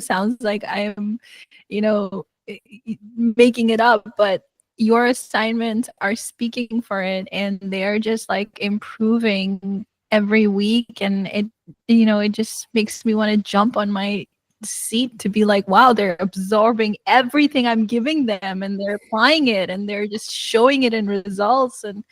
sounds like I am, you know, making it up, but your assignments are speaking for it, and they're just like improving every week. And it just makes me want to jump on my seat to be like, wow, they're absorbing everything I'm giving them, and they're applying it, and they're just showing it in results. And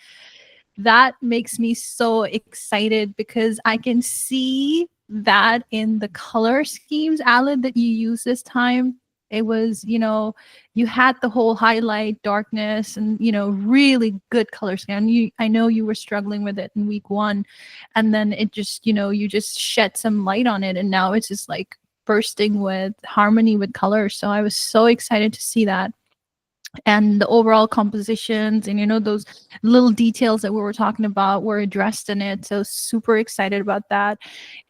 that makes me so excited because I can see that in the color schemes, Alid, that you use this time. It was, you had the whole highlight, darkness, and really good color scheme. I know you were struggling with it in week 1, and then it just, you just shed some light on it, and now it's just like bursting with harmony with color. So I was so excited to see that, and the overall compositions, and those little details that we were talking about were addressed in it. So super excited about that.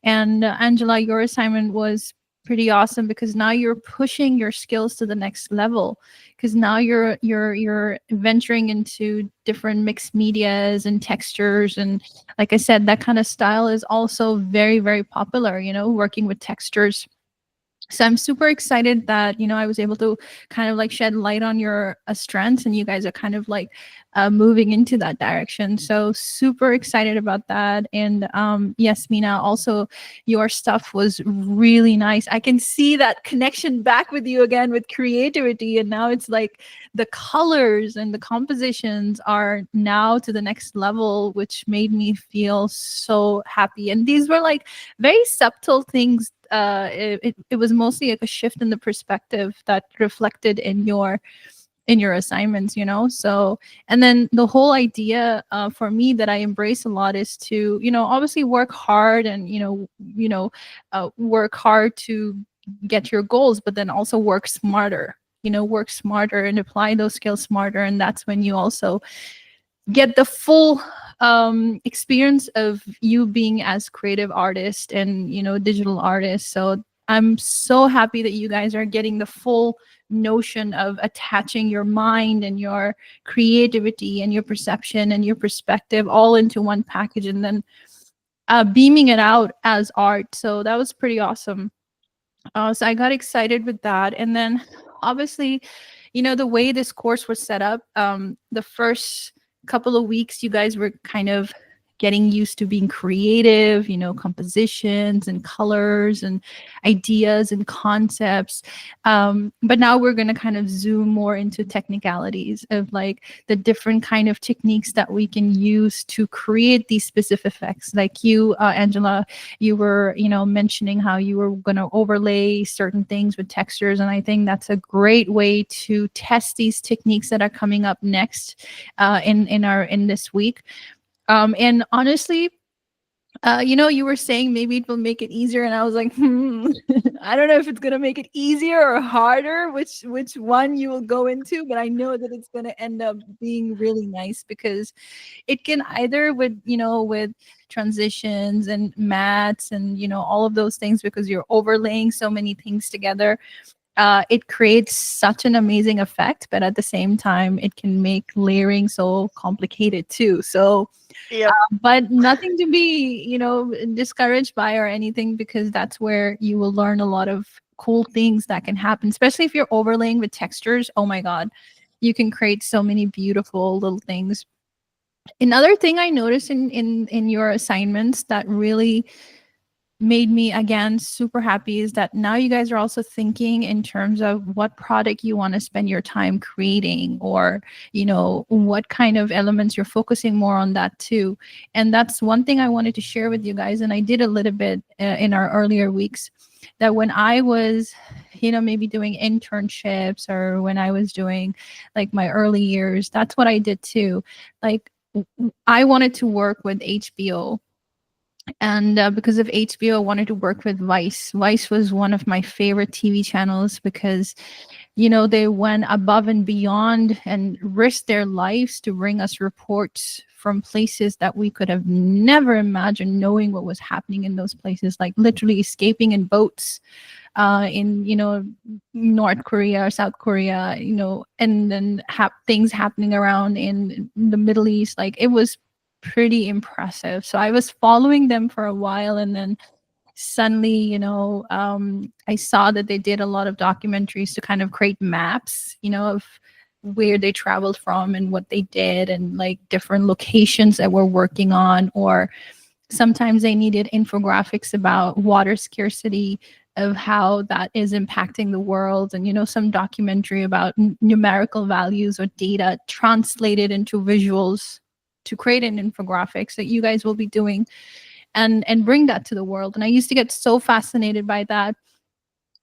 And Angela, your assignment was pretty awesome because now you're pushing your skills to the next level, because now you're venturing into different mixed medias and textures. And like I said, that kind of style is also very, very popular, working with textures. So I'm super excited that I was able to kind of like shed light on your strengths, and you guys are kind of like moving into that direction. So super excited about that. And yes, Mina, also your stuff was really nice. I can see that connection back with you again with creativity, and now it's like the colors and the compositions are now to the next level, which made me feel so happy. And these were like very subtle things. It was mostly like a shift in the perspective that reflected in your assignments. So, and then the whole idea for me that I embrace a lot is to obviously work hard, and work hard to get your goals, but then also work smarter, and apply those skills smarter. And that's when you also get the full experience of you being as creative artist and digital artist. So I'm so happy that you guys are getting the full notion of attaching your mind and your creativity and your perception and your perspective all into one package, and then beaming it out as art. So that was pretty awesome. So I got excited with that. And then obviously, the way this course was set up, the first couple of weeks, you guys were kind of getting used to being creative, compositions and colors and ideas and concepts. But now we're going to kind of zoom more into technicalities of like the different kind of techniques that we can use to create these specific effects. Like you, Angela, you were, mentioning how you were going to overlay certain things with textures. And I think that's a great way to test these techniques that are coming up next in this week. And honestly, you were saying maybe it will make it easier, and I was like, I don't know if it's gonna make it easier or harder, which one you will go into, but I know that it's gonna end up being really nice, because it can either with transitions and mats and all of those things, because you're overlaying so many things together. It creates such an amazing effect, but at the same time, it can make layering so complicated too. So, Yeah. but nothing to be, discouraged by or anything, because that's where you will learn a lot of cool things that can happen, especially if you're overlaying with textures. Oh my God, you can create so many beautiful little things. Another thing I noticed in your assignments that really made me again super happy is that now you guys are also thinking in terms of what product you want to spend your time creating, or what kind of elements you're focusing more on that too. And that's one thing I wanted to share with you guys, and I did a little bit in our earlier weeks, that when I was maybe doing internships, or when I was doing like my early years, that's what I did too. Like I wanted to work with HBO, and because of HBO, I wanted to work with Vice. Vice was one of my favorite TV channels, because they went above and beyond and risked their lives to bring us reports from places that we could have never imagined knowing what was happening in those places, like literally escaping in boats in North Korea or South Korea, and then things happening around in the Middle East. Like it was pretty impressive. So I was following them for a while, and then suddenly, I saw that they did a lot of documentaries to kind of create maps, of where they traveled from and what they did, and like different locations that we're working on. Or sometimes they needed infographics about water scarcity, of how that is impacting the world, and some documentary about numerical values or data translated into visuals to create an infographics that you guys will be doing, and bring that to the world. And I used to get so fascinated by that,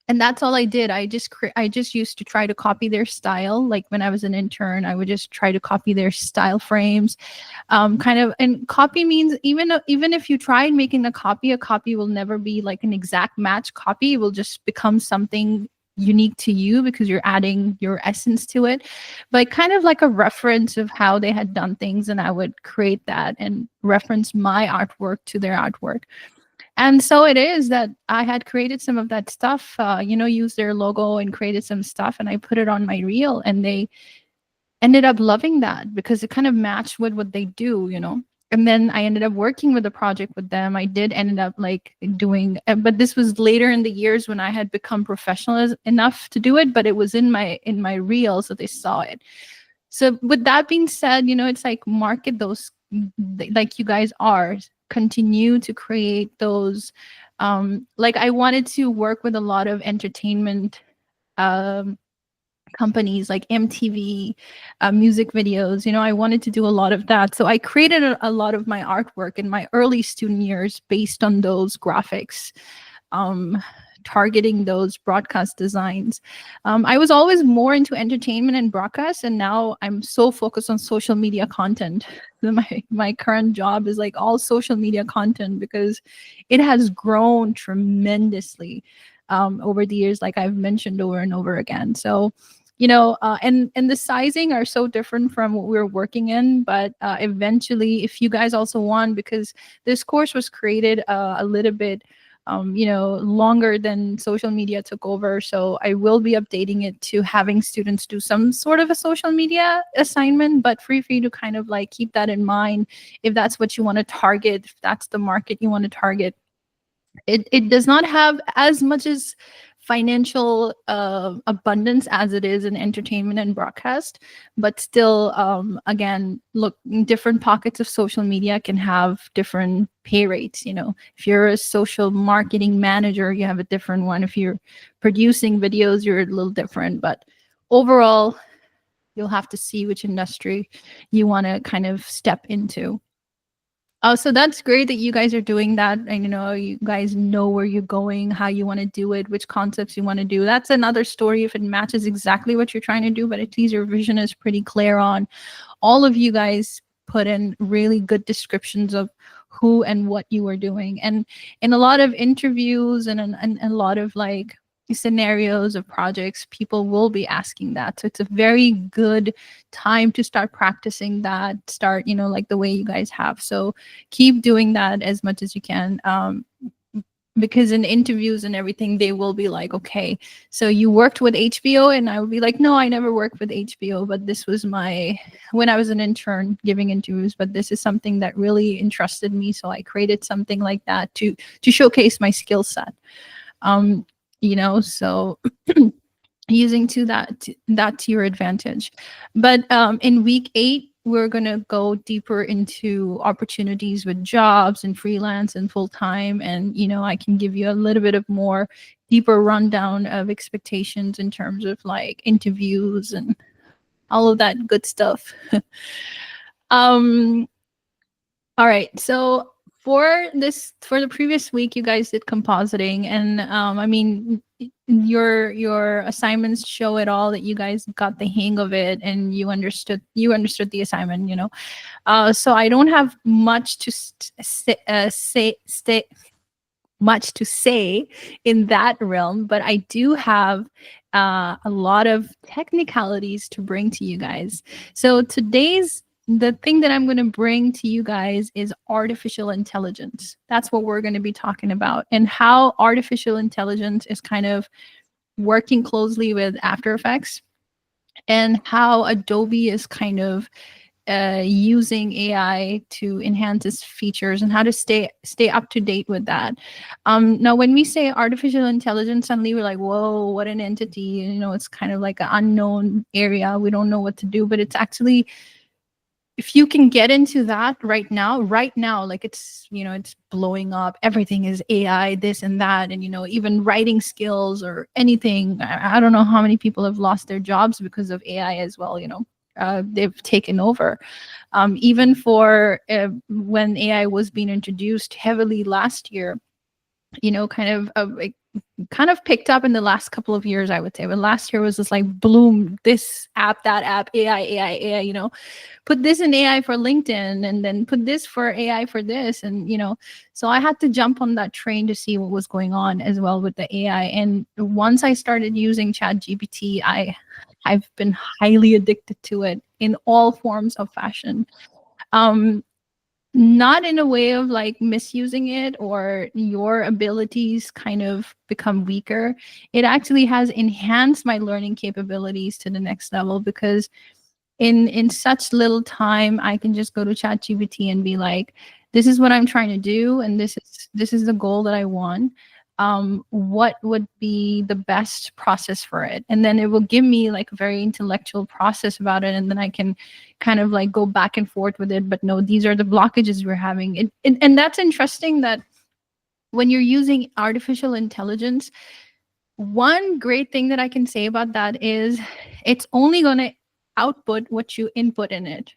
and that's all I did. I just used to try to copy their style. Like when I was an intern, I would just try to copy their style frames, kind of. And copy means, even if you tried making a copy will never be like an exact match copy. It will just become something unique to you because you're adding your essence to it, but kind of like a reference of how they had done things, and I would create that and reference my artwork to their artwork. And so it is that I had created some of that stuff, used their logo and created some stuff, and I put it on my reel, and they ended up loving that because it kind of matched with what they do. And then I ended up working with a project with them. I did ended up like doing, but this was later in the years when I had become professional enough to do it, but it was in my reel, so they saw it. So with that being said, it's like market those, like you guys are, continue to create those. Like I wanted to work with a lot of entertainment um, companies like MTV, music videos. I wanted to do a lot of that. So I created a lot of my artwork in my early student years based on those graphics. Um, Targeting those broadcast designs. I was always more into entertainment and broadcast, and now I'm so focused on social media content. My current job is like all social media content because it has grown tremendously over the years, like I've mentioned over and over again. So, and the sizing are so different from what we're working in, but eventually, if you guys also want, because this course was created a little bit longer than social media took over. So I will be updating it to having students do some sort of a social media assignment, but free for you to kind of like keep that in mind if that's what you want to target, if that's the market you want to target. It does not have as much as financial abundance as it is in entertainment and broadcast, but still, again, look, different pockets of social media can have different pay rates. If you're a social marketing manager, you have a different one. If you're producing videos, you're a little different, but overall, you'll have to see which industry you want to kind of step into. Oh, so that's great that you guys are doing that. And you guys know where you're going, how you want to do it, which concepts you want to do. That's another story if it matches exactly what you're trying to do, but at least your vision is pretty clear on. All of you guys put in really good descriptions of who and what you are doing. And in a lot of interviews and a lot of like scenarios of projects, people will be asking that. So it's a very good time to start practicing that, start, like the way you guys have. So keep doing that as much as you can. Because in interviews and everything, they will be like, okay, so you worked with HBO? And I would be like, no, I never worked with HBO, but this was when I was an intern giving interviews, but this is something that really interested me. So I created something like that to showcase my skill set. So using that to your advantage. But in week 8, we're going to go deeper into opportunities with jobs and freelance and full-time. And, I can give you a little bit of more deeper rundown of expectations in terms of like interviews and all of that good stuff. All right. So for the previous week, you guys did compositing, and I mean, your assignments show it all that you guys got the hang of it and you understood the assignment. So I don't have much to much to say in that realm, but I do have a lot of technicalities to bring to you guys. So the thing that I'm going to bring to you guys is artificial intelligence. That's what we're going to be talking about, and how artificial intelligence is kind of working closely with After Effects, and how Adobe is kind of using AI to enhance its features and how to stay up to date with that. Now, when we say artificial intelligence, suddenly we're like, "Whoa, what an entity!" It's kind of like an unknown area. We don't know what to do, but it's actually, if you can get into that right now, like it's blowing up. Everything is AI, this and that, and even writing skills or anything. I don't know how many people have lost their jobs because of AI as well. They've taken over. Even for when AI was being introduced heavily last year, kind of picked up in the last couple of years, I would say. But last year was just like bloom, this app, that app, AI, put this in AI for LinkedIn, and then put this for AI for this. And, so I had to jump on that train to see what was going on as well with the AI. And once I started using ChatGPT, I've been highly addicted to it in all forms of fashion. Not in a way of like misusing it or your abilities kind of become weaker. It actually has enhanced my learning capabilities to the next level, because in such little time I can just go to ChatGPT and be like, this is what I'm trying to do, and this is the goal that I want. What would be the best process for it? And then it will give me like a very intellectual process about it, and then I can kind of like go back and forth with it. But no, these are the blockages we're having. And that's interesting that when you're using artificial intelligence, one great thing that I can say about that is it's only going to output what you input in it.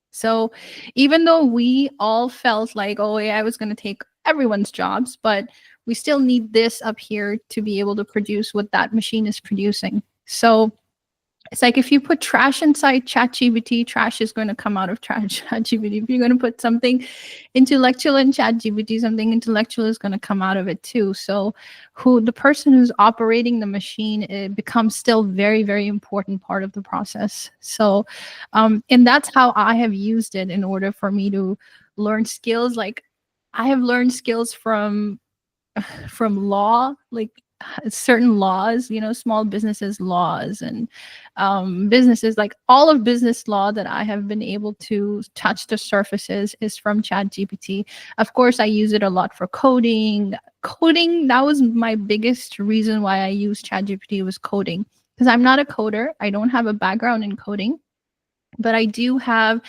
So even though we all felt like, oh, AI was going to take everyone's jobs, but we still need this up here to be able to produce what that machine is producing. So it's like if you put trash inside ChatGPT, trash is going to come out of ChatGPT. If you're going to put something intellectual in ChatGPT, something intellectual is going to come out of it too. So the person who's operating the machine, it becomes still very, very important part of the process. So, and that's how I have used it in order for me to learn skills. Like I have learned skills from law, like certain laws, small businesses laws, and businesses, like all of business law that I have been able to touch the surfaces is from ChatGPT. Of course, I use it a lot for coding. That was my biggest reason why I use ChatGPT, was coding, because I'm not a coder. I don't have a background in coding, but I do have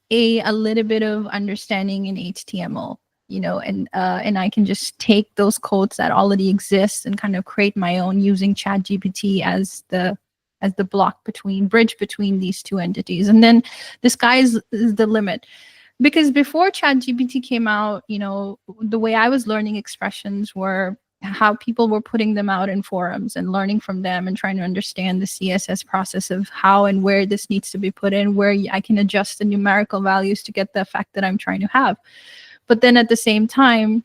a little bit of understanding in HTML, and I can just take those codes that already exist and kind of create my own using ChatGPT as the bridge between these two entities. And then the sky is the limit. Because before ChatGPT came out, the way I was learning expressions were how people were putting them out in forums and learning from them and trying to understand the CSS process of how and where this needs to be put in, where I can adjust the numerical values to get the effect that I'm trying to have. But then at the same time,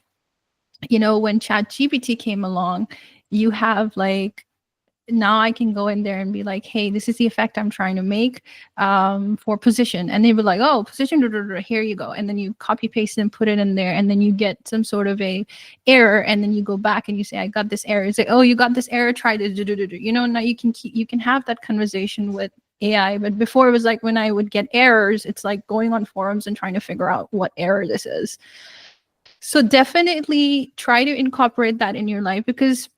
when ChatGPT came along, you have like, now I can go in there and be like, hey, this is the effect I'm trying to make for position. And they were like, oh, position, here you go. And then you copy paste and put it in there. And then you get some sort of a error. And then you go back and you say, I got this error. It's like, oh, you got this error, try this. Now you can have that conversation with AI. But before it was like, when I would get errors, it's like going on forums and trying to figure out what error this is. So definitely try to incorporate that in your life, because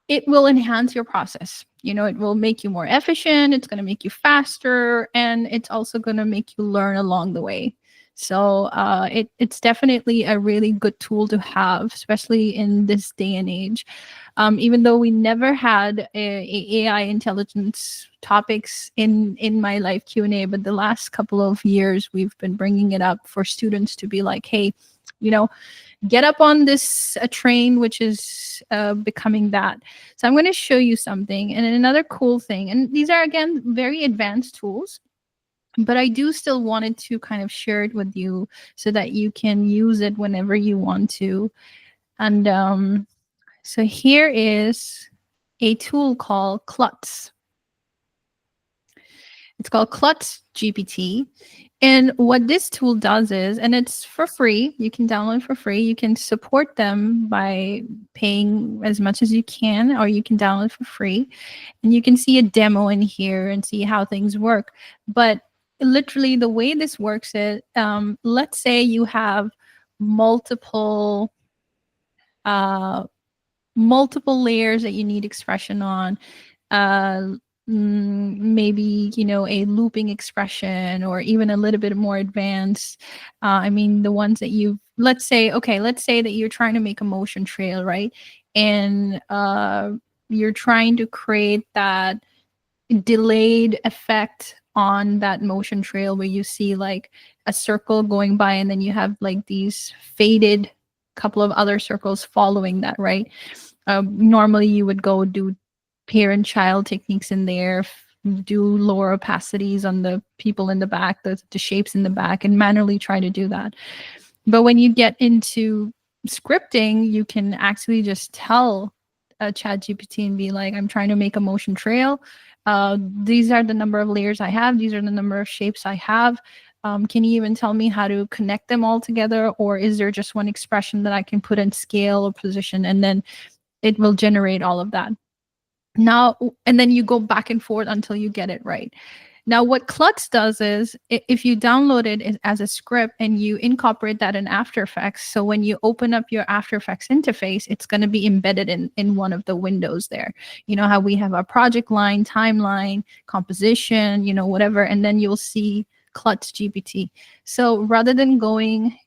it will enhance your process. It will make you more efficient. It's going to make you faster, and it's also going to make you learn along the way. So it's definitely a really good tool to have, especially in this day and age. Even though we never had a AI intelligence topics in my live Q&A, but the last couple of years we've been bringing it up for students to be like, hey, get up on this train, which is becoming that. So I'm going to show you something. And another cool thing, and these are, again, very advanced tools, but I do still wanted to kind of share it with you so that you can use it whenever you want to. And so here is a tool called Klutz. It's called Klutz GPT. And what this tool does is, and it's for free, you can download for free. You can support them by paying as much as you can, or you can download for free. And you can see a demo in here and see how things work. But literally the way this works is, let's say you have multiple uh, multiple layers that you need expression on. uh, Maybe, a looping expression, or even a little bit more advanced. I mean, the ones that you, let's say that you're trying to make a motion trail, right? And you're trying to create that delayed effect on that motion trail, where you see like a circle going by, and then you have like these faded couple of other circles following that, right? Normally you would go do parent child techniques in there, do lower opacities on the people in the back, the shapes in the back, and manually try to do that. But when you get into scripting, you can actually just tell a chat GPT and be like, I'm trying to make a motion trail. These are the number of layers I have. These are the number of shapes I have. Can you even tell me how to connect them all together? Or is there just one expression that I can put in scale or position, and then it will generate all of that? Now, and then you go back and forth until you get it right. Now, what Klutz does is, if you download it as a script and you incorporate that in After Effects, so when you open up your After Effects interface, it's going to be embedded in one of the windows there. You know how we have our project line, timeline, composition, whatever, and then you'll see Klutz GPT. So rather than going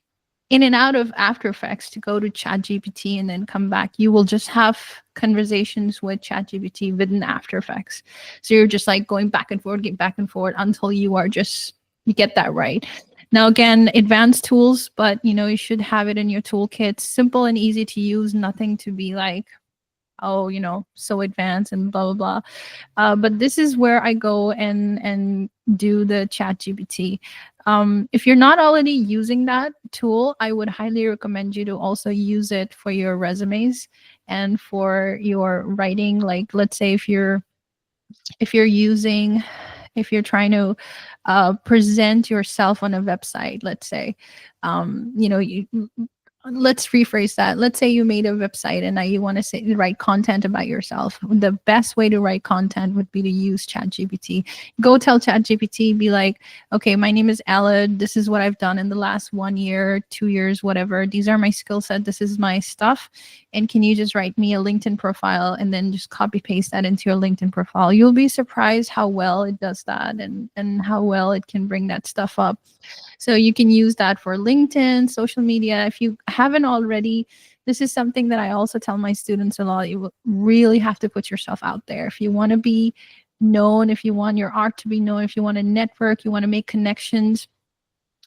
in and out of After Effects to go to ChatGPT and then come back, you will just have conversations with ChatGPT within After Effects. So you're just like going back and forth, get back and forth until you get that right. Now, again, advanced tools, but you should have it in your toolkit. Simple and easy to use, nothing to be like, oh, so advanced and blah, blah, blah. But this is where I go and do the chat GPT. If you're not already using that tool, I would highly recommend you to also use it for your resumes and for your writing. Like, let's say if you're trying to present yourself on a website, let's say, let's rephrase that. Let's say you made a website and now you want to write content about yourself. The best way to write content would be to use ChatGPT. Go tell ChatGPT, be like, okay, my name is Ella. This is what I've done in the last 1 year, 2 years, whatever. These are my skill set. This is my stuff. And can you just write me a LinkedIn profile, and then just copy paste that into your LinkedIn profile? You'll be surprised how well it does that, and how well it can bring that stuff up. So you can use that for LinkedIn, social media. If you haven't already, this is something that I also tell my students a lot. You will really have to put yourself out there. If you want to be known, if you want your art to be known, if you want to network, you want to make connections,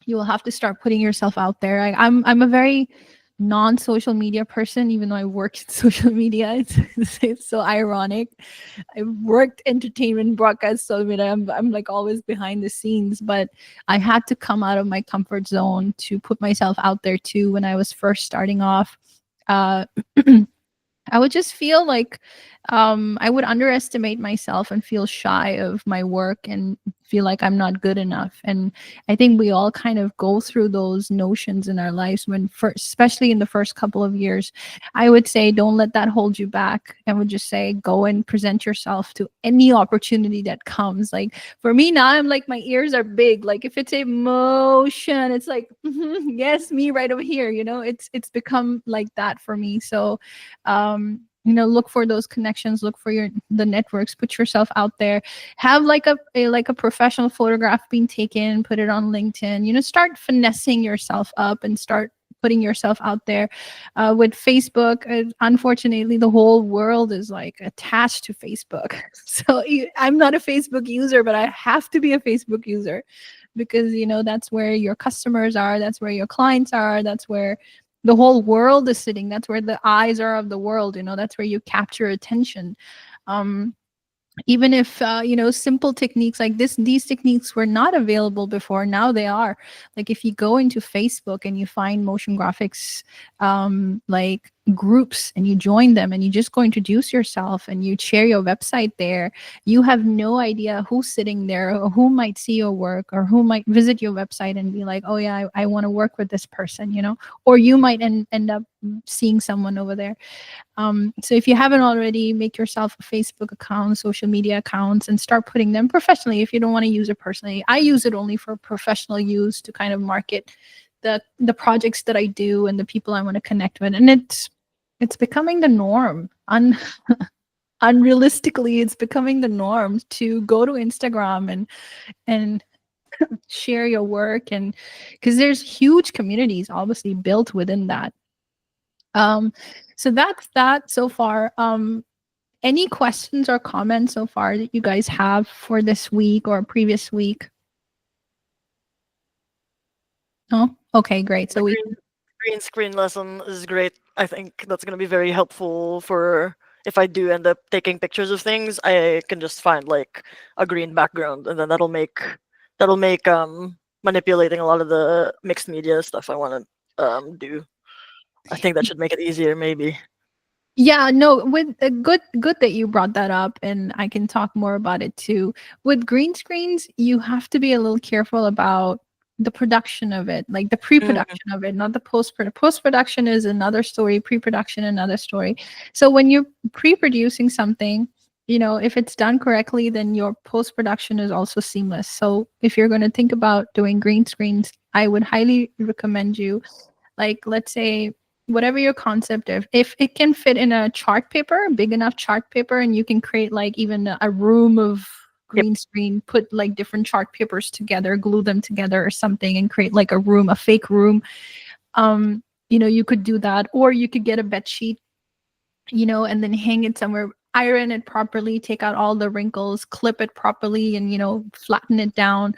you will have to start putting yourself out there. I'm a very non-social media person, even though I work in social media. It's so ironic. I worked entertainment broadcast, so I'm like always behind the scenes, but I had to come out of my comfort zone to put myself out there too. When I was first starting off, uh, I would just feel like I would underestimate myself and feel shy of my work and feel like I'm not good enough. And I think we all kind of go through those notions in our lives when first, especially in the first couple of years. I would say don't let that hold you back. I would just say go and present yourself to any opportunity that comes. Like for me now, I'm like, my ears are big. Like if it's a motion, it's like, yes, me right over here. It's become like that for me. So look for those connections, look for the networks, put yourself out there, have like a professional photograph being taken, put it on LinkedIn, start finessing yourself up and start putting yourself out there. With Facebook, unfortunately, the whole world is like attached to Facebook. So I'm not a Facebook user, but I have to be a Facebook user, because that's where your customers are, that's where your clients are, that's where the whole world is sitting, that's where the eyes are of the world. That's where you capture attention. Even if simple techniques like these techniques were not available before, now they are. Like if you go into Facebook and you find motion graphics, like groups and you join them and you just go introduce yourself and you share your website there, you have no idea who's sitting there or who might see your work or who might visit your website and be like, oh yeah, I want to work with this person, you know, or you might end up seeing someone over there. So if you haven't already, make yourself a Facebook account, social media accounts, and start putting them professionally. If you don't want to use it personally, I use it only for professional use to kind of market the projects that I do and the people I want to connect with. And it's becoming the norm. Unrealistically, it's becoming the norm to go to Instagram and share your work, and because there's huge communities obviously built within that. Um, so that's that so far. Any questions or comments so far that you guys have for this week or previous week? Oh, okay, great. The So we green screen lesson is great. I think that's gonna be very helpful for if I do end up taking pictures of things, I can just find like a green background, and then that'll make manipulating a lot of the mixed media stuff I want to do. I think that should make it easier, maybe. Yeah, no, with good that you brought that up, and I can talk more about it too. With green screens, you have to be a little careful about the production of it, like the Mhm. pre-production of it, not the post-production is another story, pre-production another story. So when you're pre-producing something, you know, if it's done correctly, then your post-production is also seamless. So if you're going to think about doing green screens, I would highly recommend you, like, let's say whatever your concept of, if it can fit in a chart paper, big enough chart paper, and you can create like even a room of Yep. green screen, put like different chart papers together, glue them together or something, and create like a room, a fake room. You know, you could do that, or you could get a bed sheet, you know, and then hang it somewhere, iron it properly, take out all the wrinkles, clip it properly, and, you know, flatten it down.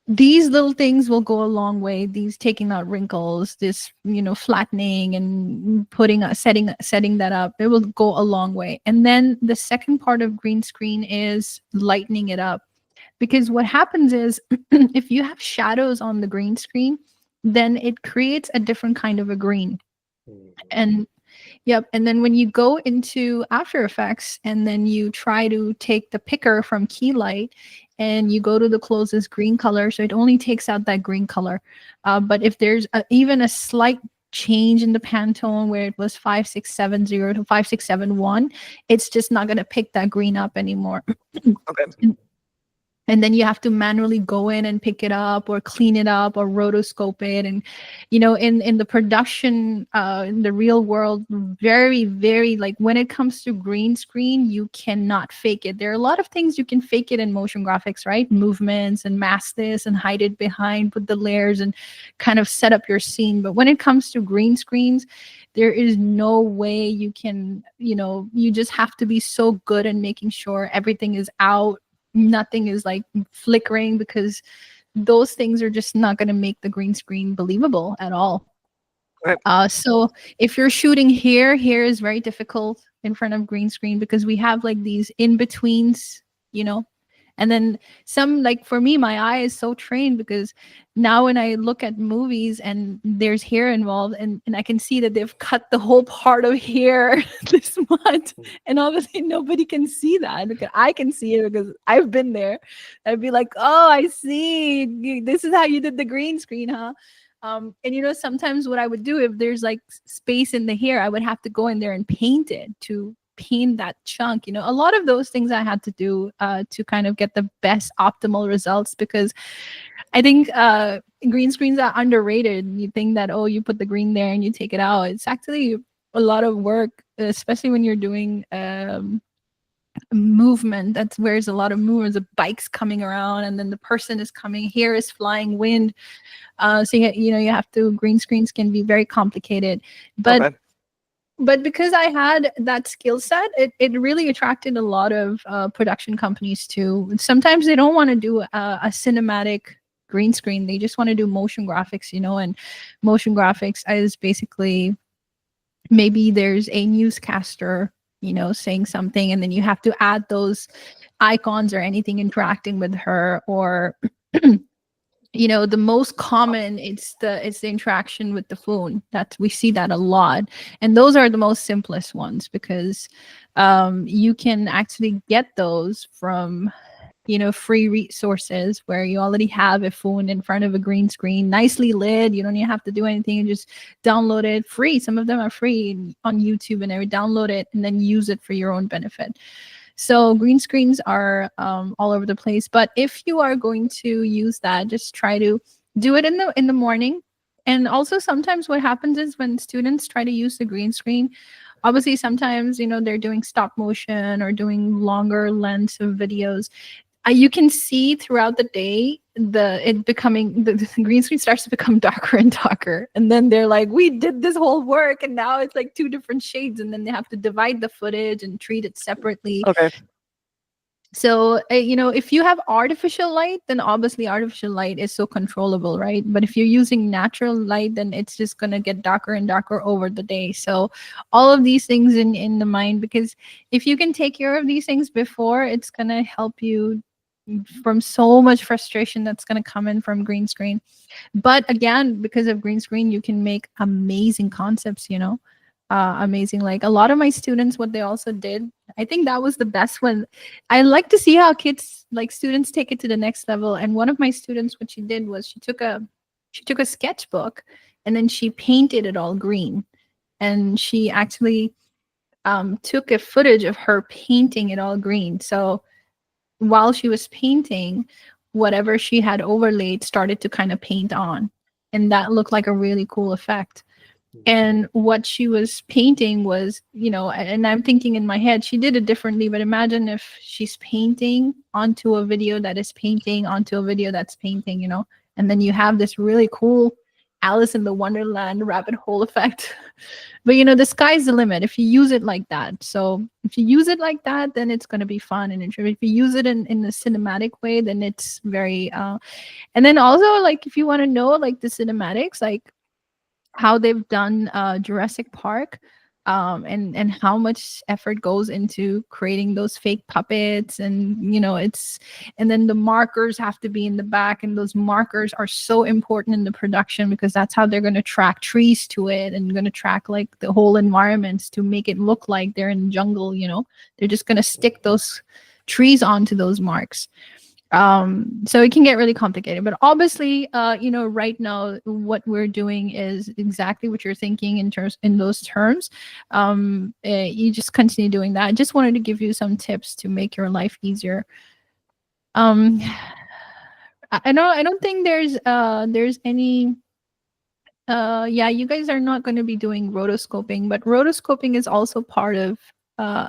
These little things will go a long way, these taking out wrinkles, this, you know, flattening and putting a setting that up, it will go a long way. And then the second part of green screen is lightening it up, because what happens is if you have shadows on the green screen, then it creates a different kind of a green. And yep. And then when you go into After Effects and then you try to take the picker from Keylight and you go to the closest green color, so it only takes out that green color. But if there's even a slight change in the Pantone where it was 5670 to 5671, it's just not going to pick that green up anymore. Okay. And then you have to manually go in and pick it up or clean it up or rotoscope it. And, you know, in the production, in the real world, very, like when it comes to green screen, you cannot fake it. There are a lot of things you can fake it in motion graphics, right? Movements and mask this and hide it behind, put the layers and kind of set up your scene. But when it comes to green screens, there is no way you can, you know, you just have to be so good in making sure everything is out, nothing is like flickering, because those things are just not going to make the green screen believable at all. Right. So if you're shooting here is very difficult in front of green screen because we have like these in betweens, you know. And then some, like for me, my eye is so trained because now when I look at movies and there's hair involved, and I can see that they've cut the whole part of hair this much. And obviously nobody can see that because I can see it because I've been there. I'd be like, oh, I see. This is how you did the green screen, huh? And you know, sometimes what I would do if there's like space in the hair, I would have to go in there and paint it to paint that chunk. You know, a lot of those things I had to do to kind of get the best optimal results, because I think green screens are underrated. You think that, oh, you put the green there and you take it out. It's actually a lot of work, especially when you're doing movement. That's where there's a lot of movements of bikes coming around, and then the person is coming, hair is flying, wind. So you know, you have to, green screens can be very complicated, but Okay. because I had that skill set, it really attracted a lot of production companies too. Sometimes they don't want to do a cinematic green screen, they just want to do motion graphics, you know. And motion graphics is basically, maybe there's a newscaster, you know, saying something, and then you have to add those icons or anything interacting with her, or The most common, it's the interaction with the phone. That we see that a lot, and those are the most simplest ones, because you can actually get those from free resources, where you already have a phone in front of a green screen, nicely lit. You don't even have to do anything. You just download it free. Some of them are free on YouTube, and they download it and then use it for your own benefit. So green screens are all over the place. But if you are going to use that, just try to do it in the morning. And also, sometimes what happens is, when students try to use the green screen, obviously sometimes they're doing stop motion or doing longer lengths of videos. You can see throughout the day the green screen starts to become darker and darker, and then they're like, we did this whole work and now it's like two different shades, and then they have to divide the footage and treat it separately. Okay. So, if you have artificial light, then obviously artificial light is so controllable, right? But if you're using natural light, then it's just going to get darker and darker over the day. So, all of these things in the mind, because if you can take care of these things before, it's going to help you from so much frustration that's going to come in from green screen. But again, because of green screen, you can make amazing concepts, amazing. Like a lot of my students, what they also did, I think that was the best one. I like to see how kids, like students, take it to the next level. And one of my students, what she did was, she took a sketchbook, and then she painted it all green. And she actually took a footage of her painting it all green. So while she was painting, whatever she had overlaid started to kind of paint on. And that looked like a really cool effect. And what she was painting was, and I'm thinking in my head, she did it differently, but imagine if she's painting onto a video that is painting onto a video that's painting, and then you have this really cool Alice in the Wonderland rabbit hole effect. But the sky's the limit if you use it like that. So if you use it like that, then it's going to be fun and interesting. If you use it in a cinematic way, then it's very and then also, like, if you want to know, like, the cinematics, like how they've done Jurassic Park, and how much effort goes into creating those fake puppets, and and then the markers have to be in the back, and those markers are so important in the production, because that's how they're going to track trees to it, and going to track like the whole environments to make it look like they're in the jungle. They're just going to stick those trees onto those marks. So it can get really complicated, but obviously right now what we're doing is exactly what you're thinking in those terms. You just continue doing that. I just wanted to give you some tips to make your life easier. um I don't think there's any yeah, you guys are not going to be doing rotoscoping, but rotoscoping is also part of uh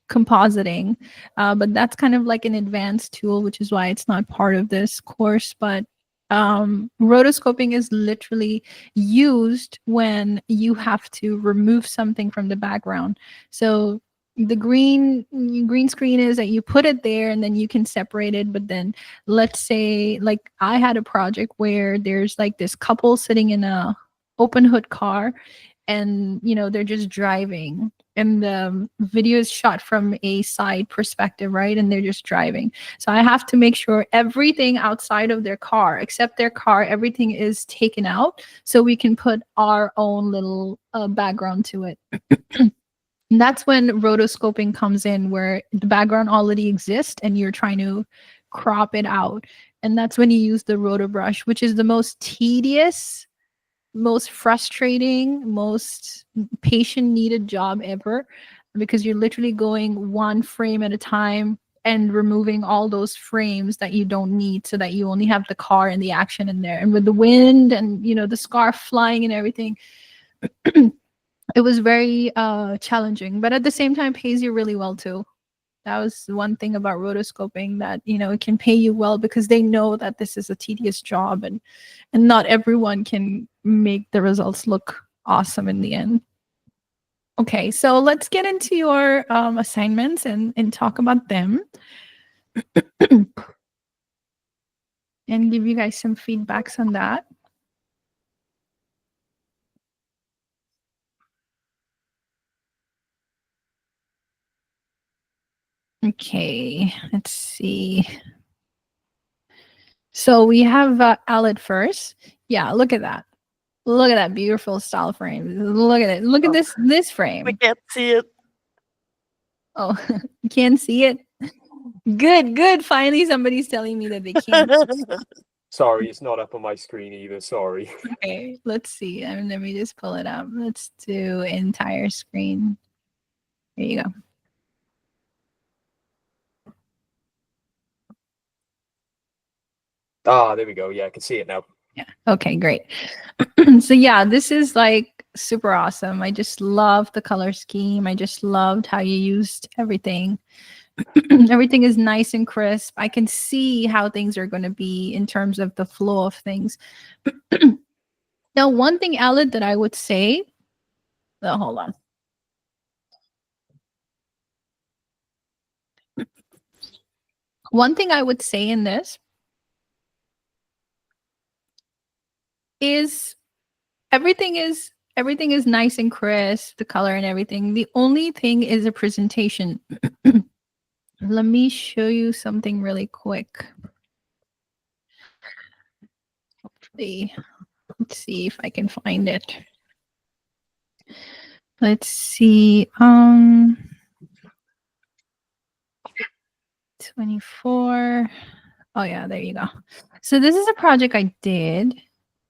compositing. But that's kind of like an advanced tool, which is why it's not part of this course. But rotoscoping is literally used when you have to remove something from the background. So the green screen is that you put it there and then you can separate it. But then, let's say, like, I had a project where there's like this couple sitting in a open hood car, and they're just driving, and the video is shot from a side perspective, right? And they're just driving. So I have to make sure everything outside of their car, except their car, everything is taken out, so we can put our own little background to it. And that's when rotoscoping comes in, where the background already exists and you're trying to crop it out. And that's when you use the roto brush, which is the most tedious, most frustrating, most patient needed job ever, because you're literally going one frame at a time and removing all those frames that you don't need, so that you only have the car and the action in there. And with the wind and the scarf flying and everything, it was very challenging, but at the same time pays you really well too. That was one thing about rotoscoping, that it can pay you well, because they know that this is a tedious job, and not everyone can make the results look awesome in the end. Okay, so let's get into your assignments and talk about them, and give you guys some feedbacks on that. Okay, let's see. So we have Aled first. Yeah, look at that. Look at that beautiful style frame. Look at it. Look at Oh, this we frame. can't see it. Oh, you can't see it. Good, good. Finally, somebody's telling me that they can't. Sorry, it's not up on my screen either. Sorry. Okay, let's see. Let me just pull it up. Let's do entire screen. There you go. Ah, there we go. Yeah, I can see it now. Yeah. Okay, great. So yeah, this is like super awesome. I just love the color scheme. I just loved how you used everything. Everything is nice and crisp. I can see how things are going to be in terms of the flow of things. Now, one thing, Aled, that I would say, oh, hold on. One thing I would say in this is everything is nice and crisp, the color and everything. The only thing is a presentation. Let me show you something really quick. Hopefully, let's see if I can find it. Let's see. 24. Oh yeah, there you go. So this is a project I did,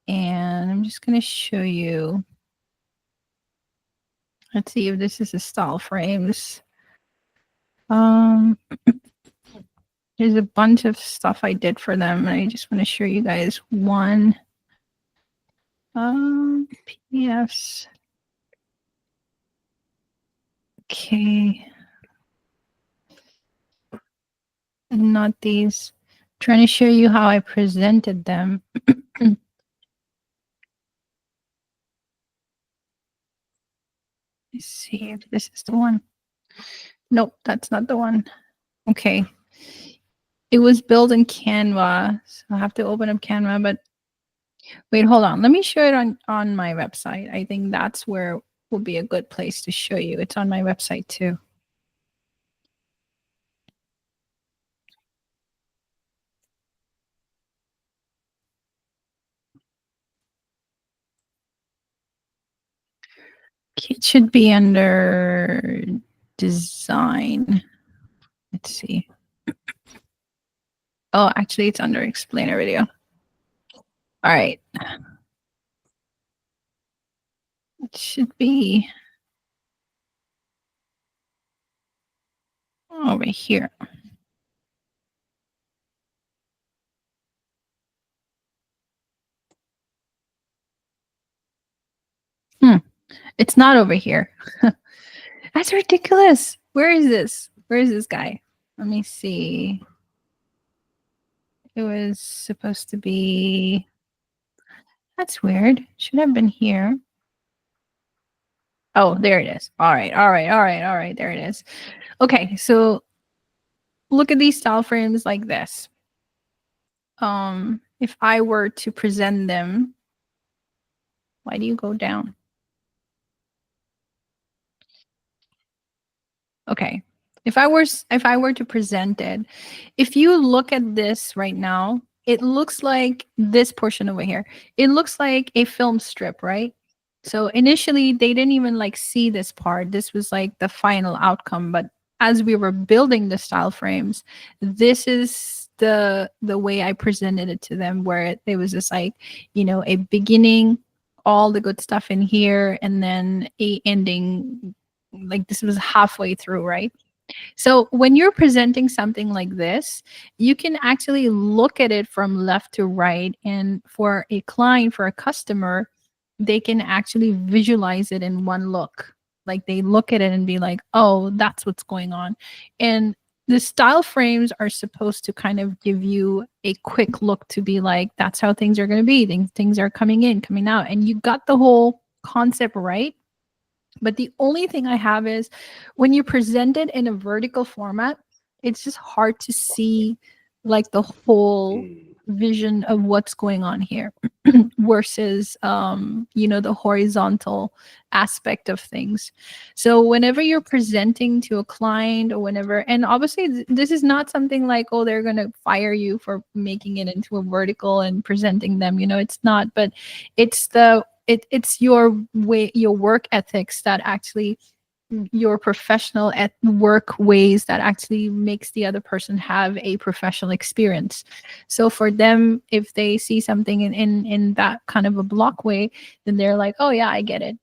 and I'm just gonna show you. Let's see if this is the style frames. There's a bunch of stuff I did for them, and I just want to show you guys one. PDFs. Okay. Not these. Trying to show you how I presented them. Let's see if this is the one. Nope, that's not the one. Okay. It was built in Canva, so I have to open up Canva, but wait, hold on. Let me show it on my website. I think that's where will be a good place to show you. It's on my website too. It should be under design. Let's see. Oh, actually, it's under explainer video. All right. It should be over here. It's not over here. That's ridiculous. Where is this? Where is this guy? Let me see. It was supposed to be. That's weird. Should have been here. Oh, there it is. All right, all right, all right, all right. There it is. Okay, so look at these style frames like this. If I were to present them, why do you go down? Okay. If I were to present it, if you look at this right now, it looks like this portion over here. It looks like a film strip, right? So initially they didn't even like see this part. This was like the final outcome, but as we were building the style frames, this is the way I presented it to them, where it was just like, you know, a beginning, all the good stuff in here, and then a ending, like this was halfway through, right? So when you're presenting something like this, you can actually look at it from left to right. And for a client, for a customer, they can actually visualize it in one look. Like they look at it and be like, oh, that's what's going on. And the style frames are supposed to kind of give you a quick look to be like, that's how things are going to be. Things are coming in, coming out. And you got the whole concept right. But the only thing I have is when you present it in a vertical format, it's just hard to see like the whole vision of what's going on here. versus the horizontal aspect of things. So whenever you're presenting to a client, or whenever, and obviously this is not something like, oh, they're going to fire you for making it into a vertical and presenting them, it's not. But it's your way, your work ethics, that actually, your professional at work ways, that actually makes the other person have a professional experience. So for them, if they see something in that kind of a block way, then they're like, oh yeah, I get it.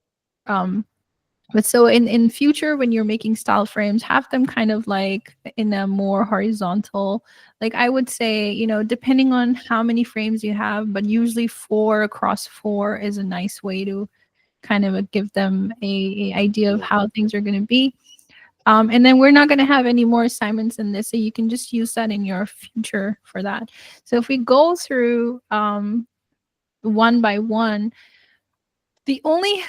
But so in future, when you're making style frames, have them kind of like in a more horizontal, like I would say, depending on how many frames you have, but usually 4 across 4 is a nice way to kind of give them a idea of how things are going to be. And then we're not going to have any more assignments in this, so you can just use that in your future for that. So if we go through one by one, the only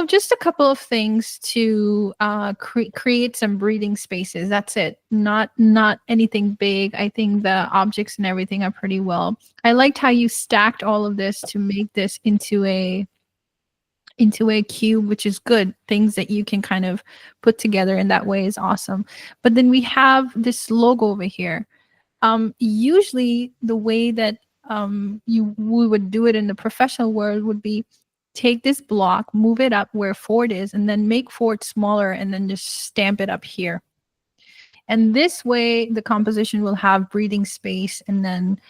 just a couple of things to create some breathing spaces. That's it. Not anything big. I think the objects and everything are pretty well. I liked how you stacked all of this to make this into a cube, which is good. Things that you can kind of put together in that way is awesome. But then we have this logo over here. Usually the way that we would do it in the professional world would be take this block, move it up where Ford is, and then make Ford smaller, and then just stamp it up here. And this way the composition will have breathing space, and then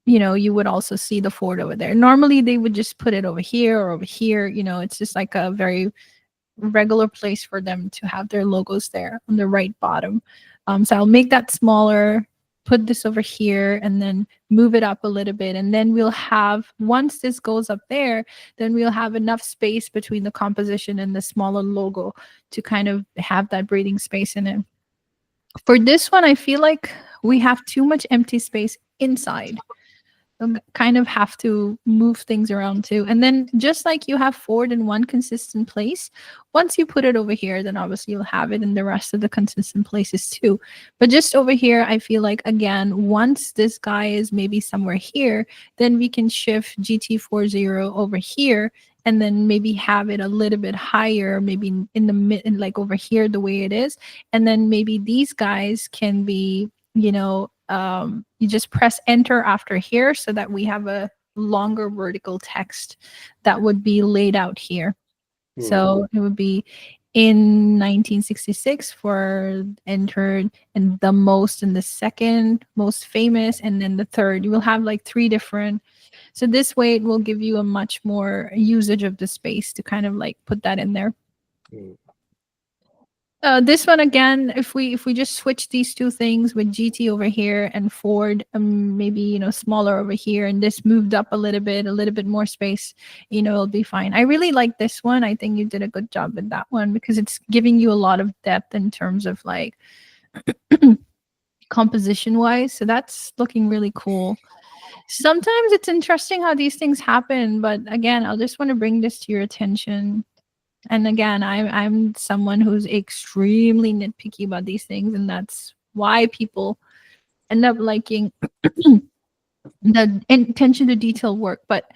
you would also see the Ford over there. Normally they would just put it over here or over here. It's just like a very regular place for them to have their logos there on the right bottom. So I'll make that smaller, put this over here, and then move it up a little bit. And then we'll have, once this goes up there, then we'll have enough space between the composition and the smaller logo to kind of have that breathing space in it. For this one, I feel like we have too much empty space inside. Kind of have to move things around too. And then just like you have Ford in one consistent place, once you put it over here, then obviously you'll have it in the rest of the consistent places too. But just over here, I feel like, again, once this guy is maybe somewhere here, then we can shift GT40 over here, and then maybe have it a little bit higher, maybe in the mid, like over here, the way it is. And then maybe these guys can be, you just press enter after here, so that we have a longer vertical text that would be laid out here. So it would be in 1966 for entered, and the most, and the second most famous, and then the third. You will have like 3 different. So this way it will give you a much more usage of the space to kind of like put that in there. This one again, if we just switch these 2 things with GT over here and Ford, maybe smaller over here, and this moved up a little bit more space, it'll be fine. I really like this one. I think you did a good job with that one, because it's giving you a lot of depth in terms of like composition wise. So that's looking really cool. Sometimes it's interesting how these things happen, but again, I'll just want to bring this to your attention. And again, I'm someone who's extremely nitpicky about these things, and that's why people end up liking the attention to detail work. But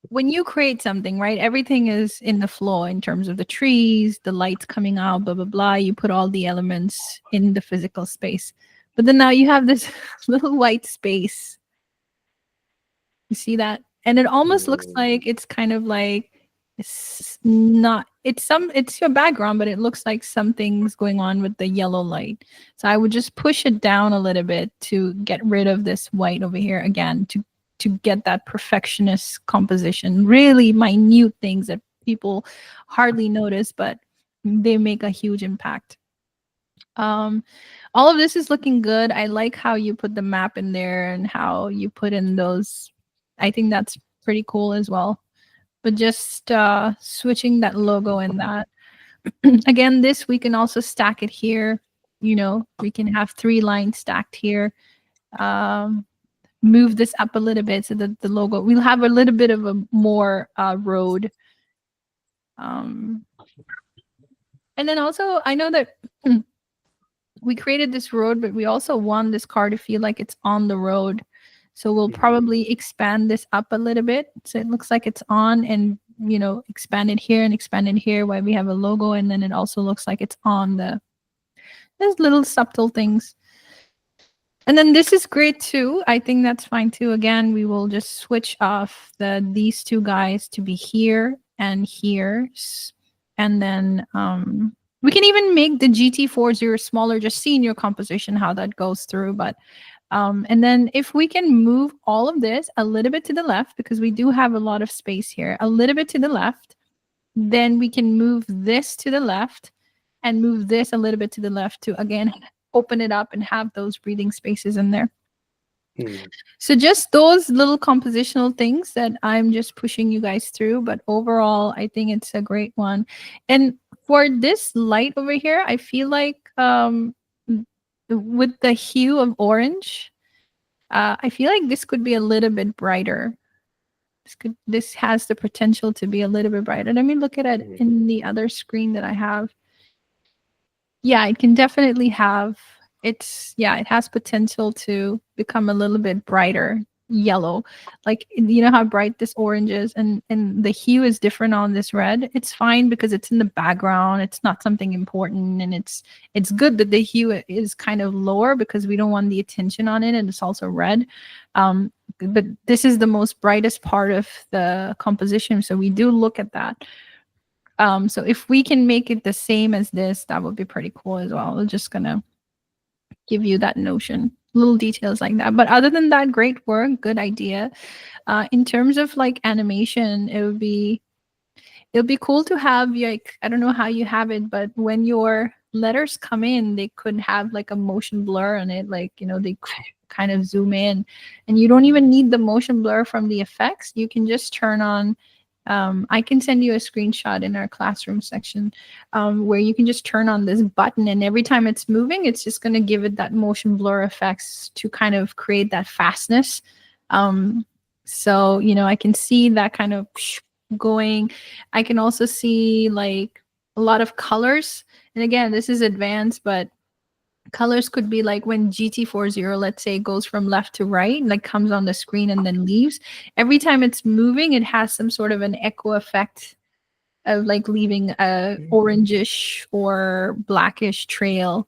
when you create something, right, everything is in the flow in terms of the trees, the lights coming out, blah, blah, blah. You put all the elements in the physical space. But then now you have this little white space. You see that? And it almost looks like it's kind of like, it's your background, but it looks like something's going on with the yellow light. So I would just push it down a little bit to get rid of this white over here again, to get that perfectionist composition. Really minute things that people hardly notice, but they make a huge impact. All of this is looking good. I like how you put the map in there and how you put in those. I think that's pretty cool as well. But just switching that logo and that. Again, this we can also stack it here. We can have 3 lines stacked here. Move this up a little bit so that the logo, we'll have a little bit of a more road. And then also, I know that we created this road, but we also want this car to feel like it's on the road. So we'll probably expand this up a little bit. So it looks like it's on, and, you know, expand it here and expand it here while we have a logo. And then it also looks like it's on there's little subtle things. And then this is great too. I think that's fine too. Again, we will just switch off these two guys to be here and here. And then we can even make the GT40 smaller, just see in your composition how that goes through. But and then if we can move all of this a little bit to the left, because we do have a lot of space here, a little bit to the left, then we can move this to the left and move this a little bit to the left to, again, open it up and have those breathing spaces in there. So just those little compositional things that I'm just pushing you guys through. But overall, I think it's a great one. And for this light over here, I feel like with the hue of orange, I feel like this could be a little bit brighter. This has the potential to be a little bit brighter. Let me look at it in the other screen that I have. Yeah, it can definitely have, it has potential to become a little bit brighter yellow. Like, you know how bright this orange is, and the hue is different on this red. It's fine because it's in the background. It's not something important, and it's good that the hue is kind of lower because we don't want the attention on it, and it's also red. But this is the most brightest part of the composition, so we do look at that. So if we can make it the same as this, that would be pretty cool as well. We're just gonna give you that notion, little details like that. But other than that, great work, good idea. In terms of like animation, it would be cool to have, like, I don't know how you have it, but when your letters come in, they could have like a motion blur on it, like, you know, they kind of zoom in, and you don't even need the motion blur from the effects. You can just turn on, I can send you a screenshot in our classroom section, where you can just turn on this button, and every time it's moving, it's just going to give it that motion blur effects to kind of create that fastness. So, you know, I can see that kind of going. I can also see like a lot of colors. And again, this is advanced, but colors could be like when GT40, let's say, goes from left to right, like comes on the screen and then leaves. Every time it's moving, it has some sort of an echo effect of like leaving a orangish or blackish trail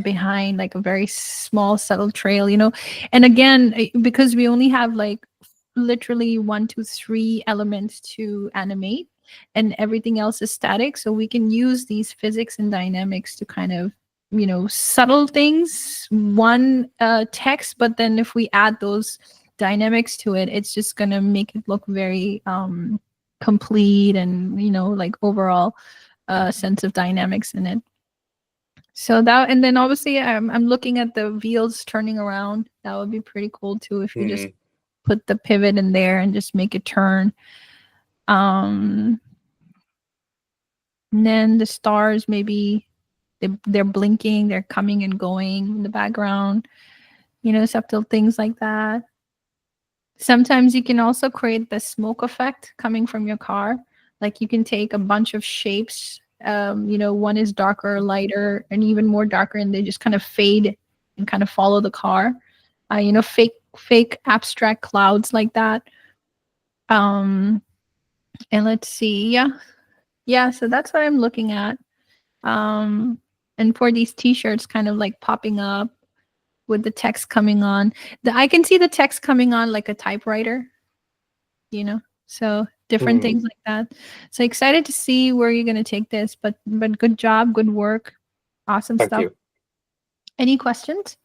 behind, like a very small subtle trail, you know. And again, because we only have like literally 1, 2, 3 elements to animate, and everything else is static, so we can use these physics and dynamics to kind of, you know, subtle things, one text, but then if we add those dynamics to it, it's just gonna make it look very complete, and, you know, like overall sense of dynamics in it. So that, and then obviously I'm looking at the wheels turning around. That would be pretty cool too, if we just put the pivot in there and just make it turn. And then the stars, maybe they're blinking, they're coming and going in the background, you know, subtle things like that. Sometimes you can also create the smoke effect coming from your car. Like, you can take a bunch of shapes, you know, one is darker, lighter, and even more darker, and they just kind of fade and kind of follow the car. You know, fake abstract clouds like that. And let's see, yeah, so that's what I'm looking at. And for these t-shirts kind of like popping up with the text coming on, I can see the text coming on like a typewriter, you know, so different things like that. So excited to see where you're going to take this, but good job, good work, awesome Thank stuff. you. Any questions?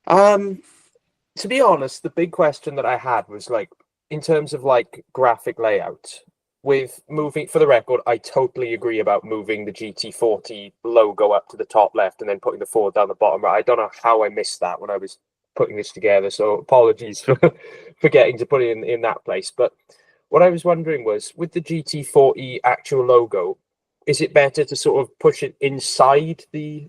To be honest, the big question that I had was, like, in terms of like graphic layout, with moving, for the record, I totally agree about moving the GT40 logo up to the top left and then putting the Ford down the bottom right. I don't know how I missed that when I was putting this together, so apologies for forgetting to put it in that place. But what I was wondering was, with the GT40 actual logo, is it better to sort of push it inside the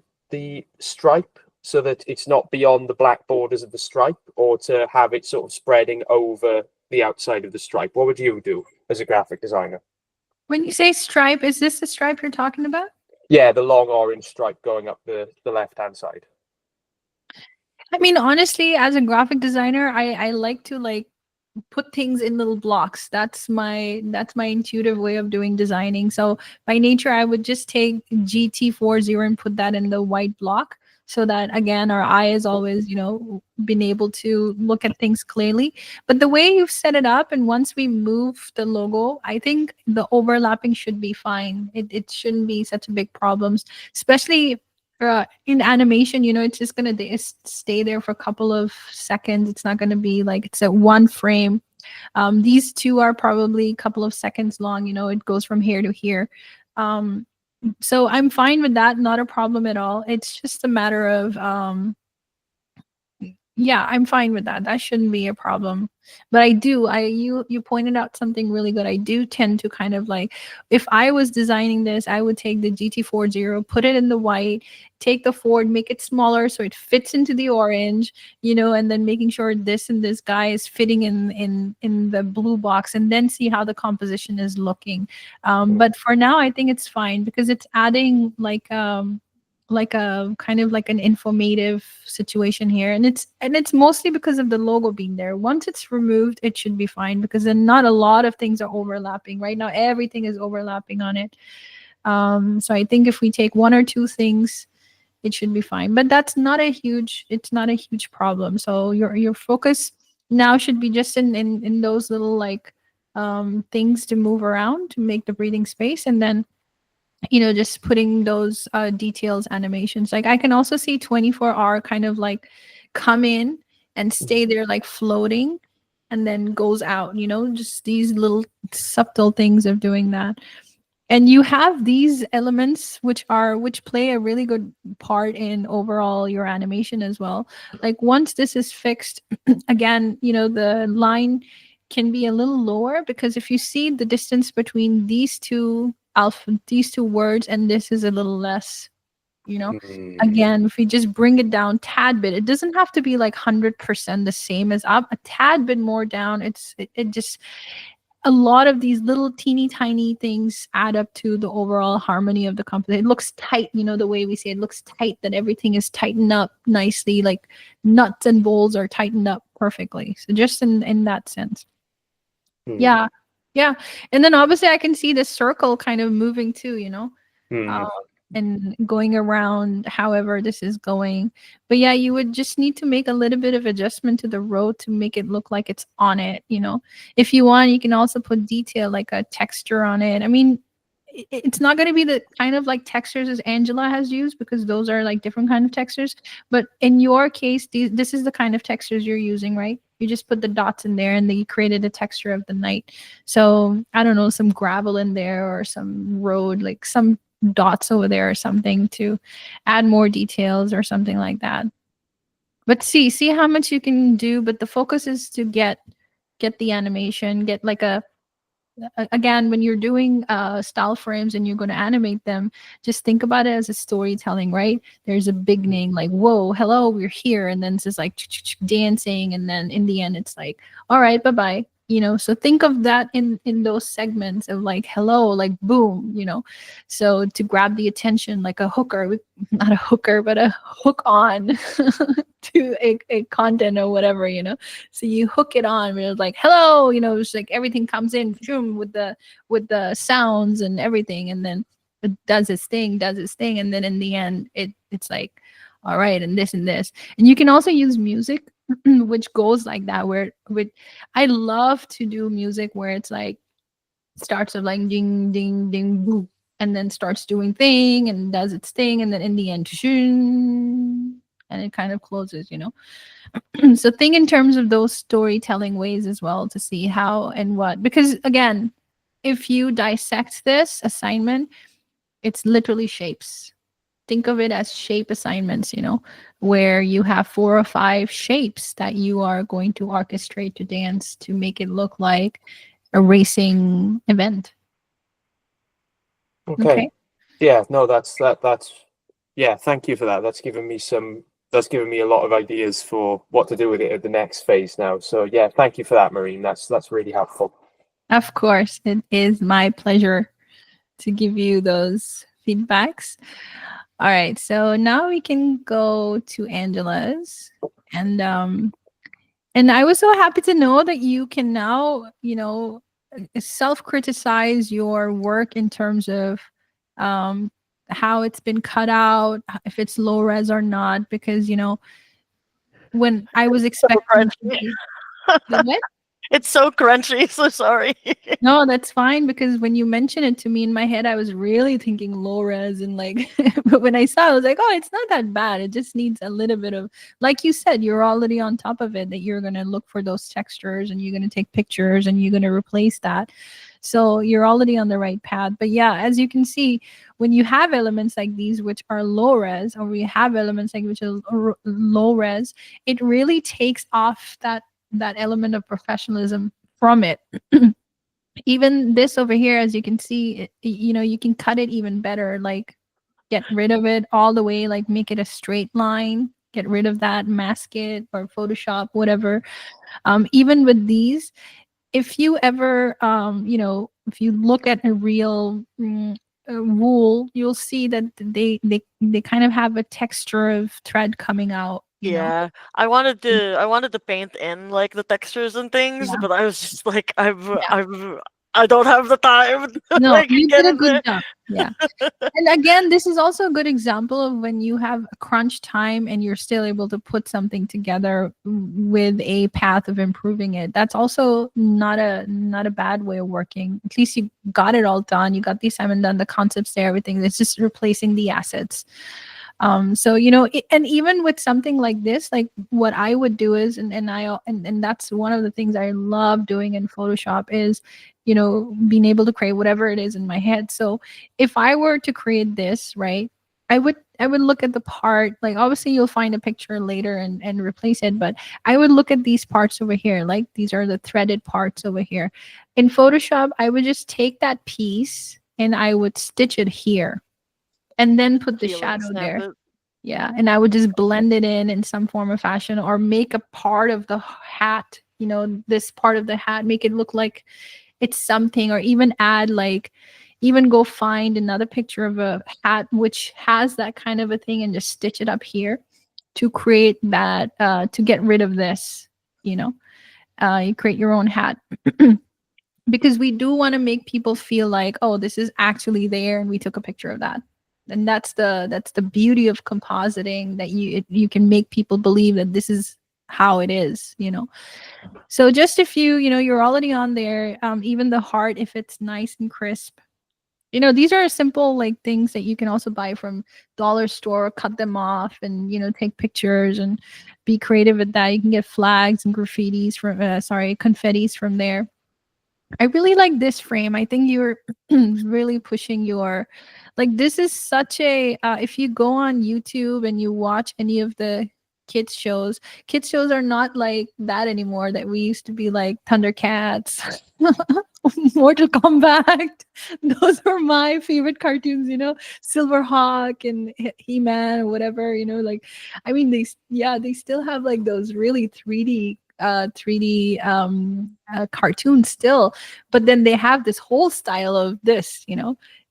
stripe so that it's not beyond the black borders of the stripe, or to have it sort of spreading over the outside of the stripe? What would you do as a graphic designer? When you say stripe, is this the stripe you're talking about? Yeah, the long orange stripe going up the left-hand side. I mean, honestly, as a graphic designer, I like to like put things in little blocks. That's my intuitive way of doing designing. So by nature, I would just take GT40 and put that in the white block, so that again our eye is always, been able to look at things clearly. But the way you've set it up, and once we move the logo, I think the overlapping should be fine. It shouldn't be such a big problem, especially in animation. It's just gonna stay there for a couple of seconds. It's not gonna be like it's a one frame. These two are probably a couple of seconds long. It goes from here to here. um, so I'm fine with that, not a problem at all. It's just a matter of yeah, I'm fine with that. That shouldn't be a problem. But you pointed out something really good. I do tend to kind of like, if I was designing this, I would take the GT40, put it in the white, take the Ford, make it smaller so it fits into the orange, and then making sure this and this guy is fitting in the blue box, and then see how the composition is looking. But for now, I think it's fine because it's adding like a kind of like an informative situation here, and it's mostly because of the logo being there. Once it's removed, it should be fine, because then not a lot of things are overlapping. Right now everything is overlapping on it. So I think if we take one or two things, it should be fine. But it's not a huge problem. So your focus now should be just in those little like things to move around to make the breathing space, and then just putting those details animations. Like I can also see 24R kind of like come in and stay there like floating, and then goes out, just these little subtle things of doing that. And you have these elements which play a really good part in overall your animation as well. Like once this is fixed, again, the line can be a little lower, because if you see the distance between these two words, and this is a little less, again, if we just bring it down tad bit, it doesn't have to be like 100% the same as up, a tad bit more down. It just, a lot of these little teeny tiny things add up to the overall harmony of the company. It looks tight, the way we say it looks tight, that everything is tightened up nicely, like nuts and bolts are tightened up perfectly. So just in that sense. Yeah. Yeah. And then obviously I can see this circle kind of moving too, um, and going around however this is going. But yeah, you would just need to make a little bit of adjustment to the road to make it look like it's on it. If you want, you can also put detail like a texture on it. I mean, it's not going to be the kind of like textures as Angela has used, because those are like different kind of textures. But in your case, this is the kind of textures you're using, right? You just put the dots in there, and then you created a texture of the night. So I don't know, some gravel in there, or some road, like some dots over there or something, to add more details or something like that. But see how much you can do. But the focus is to get the animation, get like again, when you're doing style frames and you're going to animate them, just think about it as a storytelling, right? There's a beginning, like, whoa, hello, we're here, and then it's just like dancing, and then in the end it's like, all right, bye-bye. So think of that in those segments of like, hello, like boom, so to grab the attention, like a hooker, not a hooker, but a hook on to a content or whatever. So you hook it on, it's like, hello, it's like everything comes in boom, with the sounds and everything, and then it does its thing, and then in the end it's like, all right, and this and this. And you can also use music which goes like that, where with I love to do music where it's like starts with like ding ding ding boom, and then starts doing thing and does its thing, and then in the end shoo, and it kind of closes. So think in terms of those storytelling ways as well, to see how and what, because again, if you dissect this assignment, it's literally shapes. Think of it as shape assignments, where you have 4 or 5 shapes that you are going to orchestrate to dance to make it look like a racing event. Okay. Yeah, no, that's yeah, thank you for that. That's given me a lot of ideas for what to do with it at the next phase now. So yeah, thank you for that, Marine. That's really helpful. Of course, it is my pleasure to give you those feedbacks. All right, so now we can go to Angela's. And I was so happy to know that you can now, self-criticize your work in terms of um, how it's been cut out, if it's low res or not, because when I was So expecting to crunchy. be the what? It's so crunchy. So sorry. No, that's fine because when you mentioned it to me in my head, I was really thinking low res and like, but when I saw it, I was like, oh, it's not that bad. It just needs a little bit of, like you said, you're already on top of it, that you're going to look for those textures and you're going to take pictures and you're going to replace that. So you're already on the right path. But yeah, as you can see, when you have elements like these, which are low res, or we have elements like which are low res, it really takes off that element of professionalism from it. Even this over here, as you can see, you can cut it even better, like get rid of it all the way, like make it a straight line, get rid of that, mask it, or Photoshop, whatever. Even with these, if you ever if you look at a real wool, you'll see that they kind of have a texture of thread coming out. Yeah, I wanted to paint in like the textures and things, Yeah, but I was just like, yeah. I don't have the time to No, like you get did a in good there. job. Yeah. And again, this is also a good example of when you have a crunch time and you're still able to put something together with a path of improving it. That's also not a bad way of working. At least you got it all done. You got the assignment done, the concepts there, everything. It's just replacing the assets. So and even with something like this, like what I would do is, and that's one of the things I love doing in Photoshop is being able to create whatever it is in my head. So if I were to create this, right, I would look at the part, like obviously you'll find a picture later and replace it, but I would look at these parts over here, like these are the threaded parts over here. In Photoshop, I would just take that piece and I would stitch it here and then put the Peel and shadow snap there. it. Yeah, and I would just blend it in some form or fashion, or make a part of the hat, this part of the hat, make it look like it's something, or even add like, even go find another picture of a hat which has that kind of a thing and just stitch it up here to create that, to get rid of this, you create your own hat. Because we do want to make people feel like, oh, this is actually there and we took a picture of that. And that's the beauty of compositing, that you can make people believe that this is how it is. So just if you're already on there, even the heart, if it's nice and crisp, these are simple like things that you can also buy from dollar store, cut them off and take pictures and be creative with that. You can get flags and graffitis from confettis from there. I really like this frame. I think you're really pushing your, like, this is such a, if you go on YouTube and you watch any of the kids shows are not like that anymore, that we used to be like Thundercats, Mortal Kombat. Those were my favorite cartoons, Silverhawk and He-Man or whatever, like, I mean, they still have like those really 3D cartoons still, but then they have this whole style of this,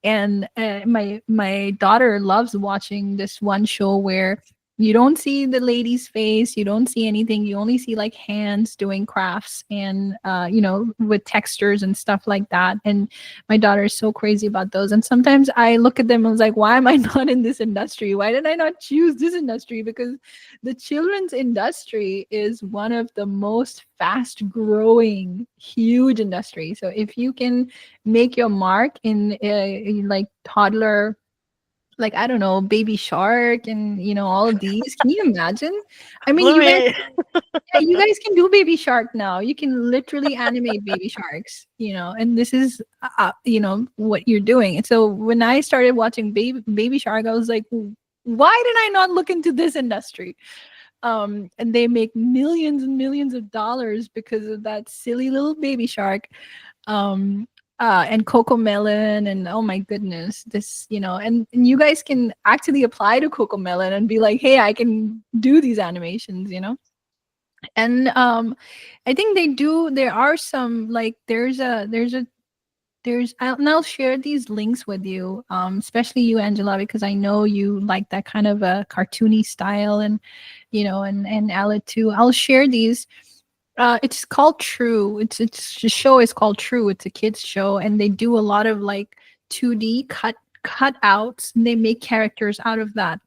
and my daughter loves watching this one show where you don't see the lady's face, you don't see anything, you only see like hands doing crafts and with textures and stuff like that. And my daughter is so crazy about those, and sometimes I look at them and was like, why am I not in this industry? Why did I not choose this industry? Because the children's industry is one of the most fast growing huge industry. So if you can make your mark in like toddler, like, I don't know, Baby Shark and all of these, can you imagine? I mean, Bluey. you guys can do Baby Shark now. You can literally animate Baby Sharks, and this is what you're doing. And so when I started watching Baby Shark, I was like, why did I not look into this industry? And they make millions and millions of dollars because of that silly little Baby Shark. And Coco Melon, and oh my goodness, this, and you guys can actually apply to Coco Melon and be like, hey, I can do these animations. And I think there are some, like, there's a and I'll share these links with you, especially you, Angela, because I know you like that kind of a cartoony style, and and Ella too. I'll share these. It's called True. It's the show is called True. It's a kids show, and they do a lot of like 2D cutouts, and they make characters out of that.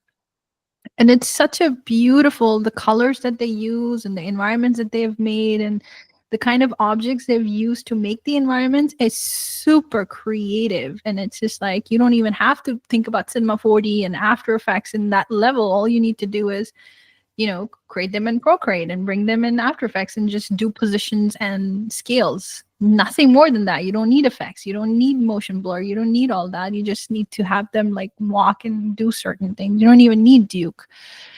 And it's such a beautiful, the colors that they use and the environments that they have made, and the kind of objects they've used to make the environments is super creative. And it's just like you don't even have to think about Cinema 4D and After Effects in that level. All you need to do is create them in Procreate and bring them in After Effects and just do positions and scales. Nothing more than that. You don't need effects. You don't need motion blur. You don't need all that. You just need to have them like walk and do certain things. You don't even need Duke.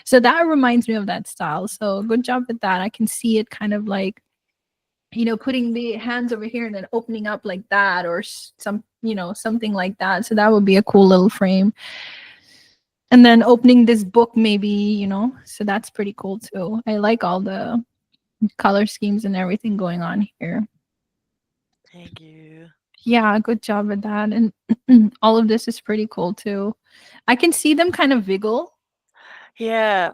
So that reminds me of that style. So good job with that. I can see it kind of like, putting the hands over here and then opening up like that, or something like that. So that would be a cool little frame. And then opening this book, maybe, so that's pretty cool too. I like all the color schemes and everything going on here. Thank you. Yeah, good job with that. And all of this is pretty cool too. I can see them kind of wiggle. Yeah.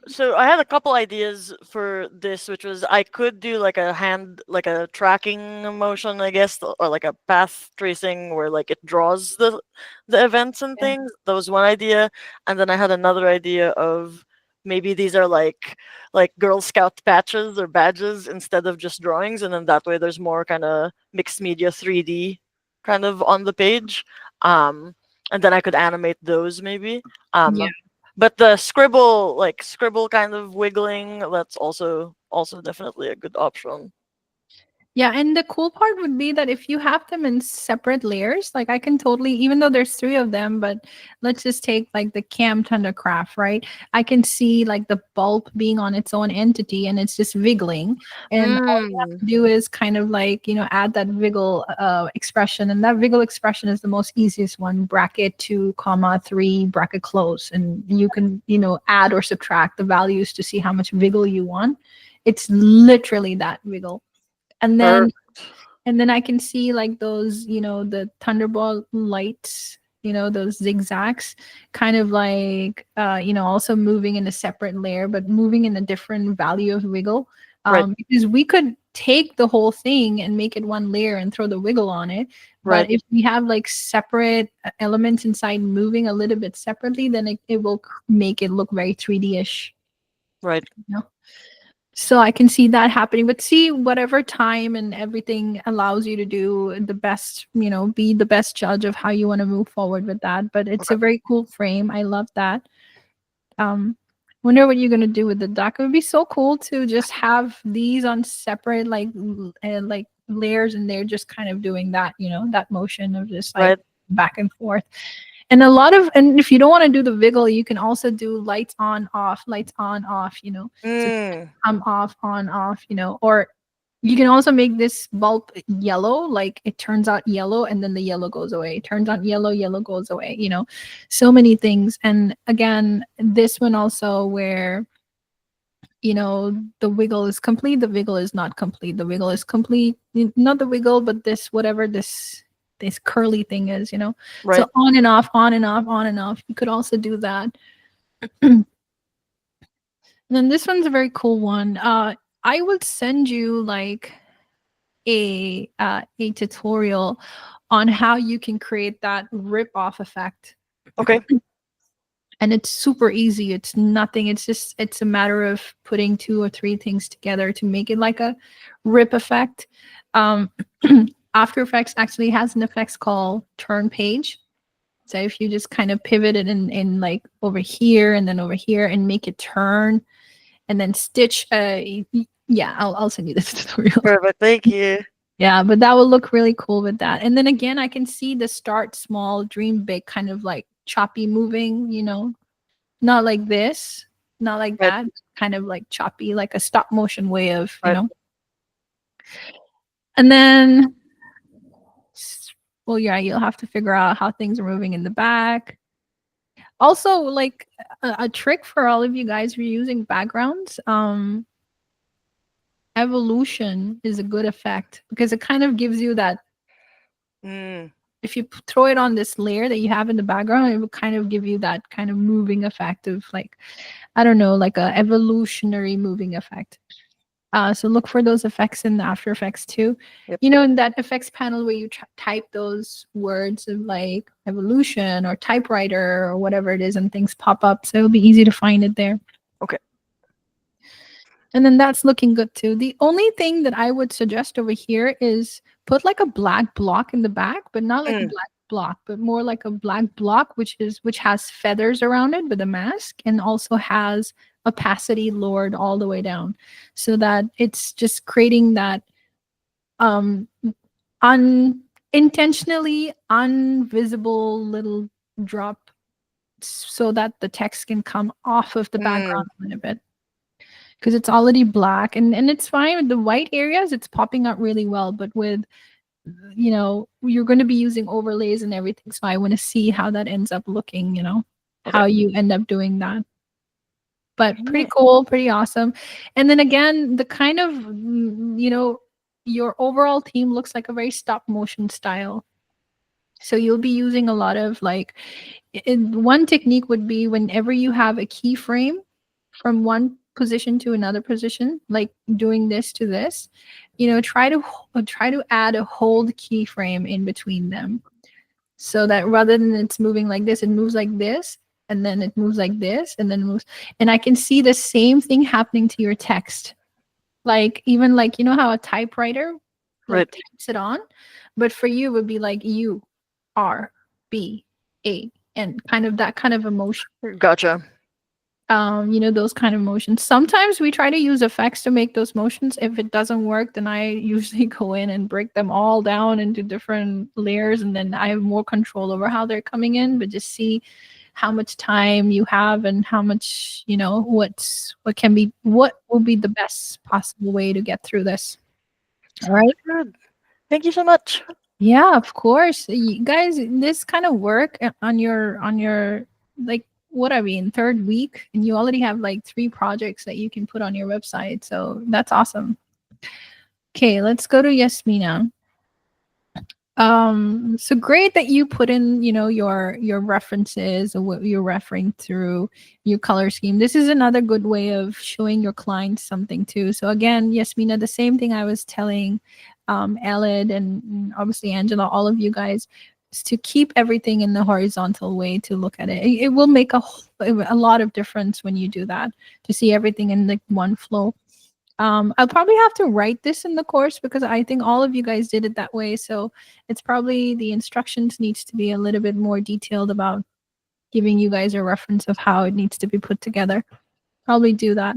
So I had a couple ideas for this, which was I could do like like a tracking motion, I guess, or like a path tracing where like it draws the events and Yeah. things. That was one idea. And then I had another idea of maybe these are like Girl Scout patches or badges instead of just drawings, and then that way there's more kind of mixed media 3D kind of on the page. And then I could animate those maybe. Yeah. But the scribble kind of wiggling, that's also definitely a good option. Yeah, and the cool part would be that if you have them in separate layers, like I can totally, even though there's three of them, but let's just take like the Cam Thundercraft, right? I can see like the bulb being on its own entity and it's just wiggling. And all you have to do is kind of like, add that wiggle expression. And that wiggle expression is the most easiest one, bracket 2, comma 3, bracket close. And you can, add or subtract the values to see how much wiggle you want. It's literally that wiggle. And then I can see like those, the thunderbolt lights, those zigzags, kind of like also moving in a separate layer, but moving in a different value of wiggle. Right. Because we could take the whole thing and make it one layer and throw the wiggle on it. Right. But if we have like separate elements inside moving a little bit separately, then it will make it look very 3D-ish. Right. So I can see that happening, but see, whatever time and everything allows you to do the best, be the best judge of how you want to move forward with that. But it's a very cool frame. I love that. Wonder what you're going to do with the duck. It would be so cool to just have these on separate, like layers, and they're just kind of doing that, that motion of just like back and forth. And and if you don't want to do the wiggle, you can also do lights on, off, so off, on, off, or you can also make this bulb yellow, like it turns out yellow and then the yellow goes away, turns out yellow, yellow goes away, so many things. And again, this one also where, the wiggle is complete, the wiggle is not complete, the wiggle is complete, not the wiggle, but this, whatever this curly thing is, Right. So on and off, on and off, on and off. You could also do that. And then this one's a very cool one. I would send you like a tutorial on how you can create that rip off effect. Okay. And it's super easy. It's nothing. It's a matter of putting 2 or 3 things together to make it like a rip effect. After Effects actually has an effects called turn page. So if you just kind of pivot it in like over here and then over here and make it turn and then stitch, yeah, I'll send you this tutorial. Perfect. Thank you. Yeah, but that will look really cool with that. And then again, I can see the start small, dream big, kind of like choppy moving, not like this, not like that, kind of like choppy, like a stop motion way of, And then, well, yeah, you'll have to figure out how things are moving in the back. Also, like a trick for all of you guys who are using backgrounds, evolution is a good effect because it kind of gives you that Mm. If you throw it on this layer that you have in the background, it will kind of give you that kind of moving effect of like, I don't know, like a evolutionary moving effect. So look for those effects in the After Effects too. Yep. You know, in that effects panel where you type those words of like evolution or typewriter or whatever it is, and things pop up. So it'll be easy to find it there. Okay. And then that's looking good too. The only thing that I would suggest over here is put like a black block in the back, but not like a Mm. black block, but more like a black block, which has feathers around it with a mask, and also has opacity lowered all the way down, so that it's just creating that um unintentionally unvisible little drop, so that the text can come off of the Mm. background a little bit, because it's already black, and it's fine with the white areas, it's popping out really well, but with, you know, you're going to be using overlays and everything, so I want to see how that ends up looking, you know, Okay. how you end up doing that. But pretty Nice. cool, pretty awesome. And then again, the kind of, you know, your overall theme looks like a very stop motion style, so you'll be using a lot of like, one technique would be whenever you have a keyframe from one position to another position, like doing this to this, you know, try to add a hold keyframe in between them, so that rather than it's moving like this, it moves like this, and then it moves like this, and then it moves. And I can see the same thing happening to your text. Like even like, you know how a typewriter like Right. types it on, but for you it would be like U R B A, and kind of that kind of emotion. Gotcha. You know, those kind of motions. Sometimes we try to use effects to make those motions. If it doesn't work, then I usually go in and break them all down into different layers, and then I have more control over how they're coming in. But just see how much time you have and how much, you know, what will be the best possible way to get through this. All right. Good. Thank you so much. Yeah, of course. You guys, this kind of work on your like, what I mean, third week, and you already have like 3 projects that you can put on your website. So that's awesome. Okay, let's go to Yasmina. So great that you put in, you know, your references or what you're referring through your color scheme. This is another good way of showing your clients something too. So again, Yasmina, the same thing I was telling Elid and obviously Angela, all of you guys, is to keep everything in the horizontal way to look at it. It will make a lot of difference when you do that, to see everything in like one flow. I'll probably have to write this in the course because I think all of you guys did it that way. So it's probably the instructions needs to be a little bit more detailed about giving you guys a reference of how it needs to be put together. Probably do that.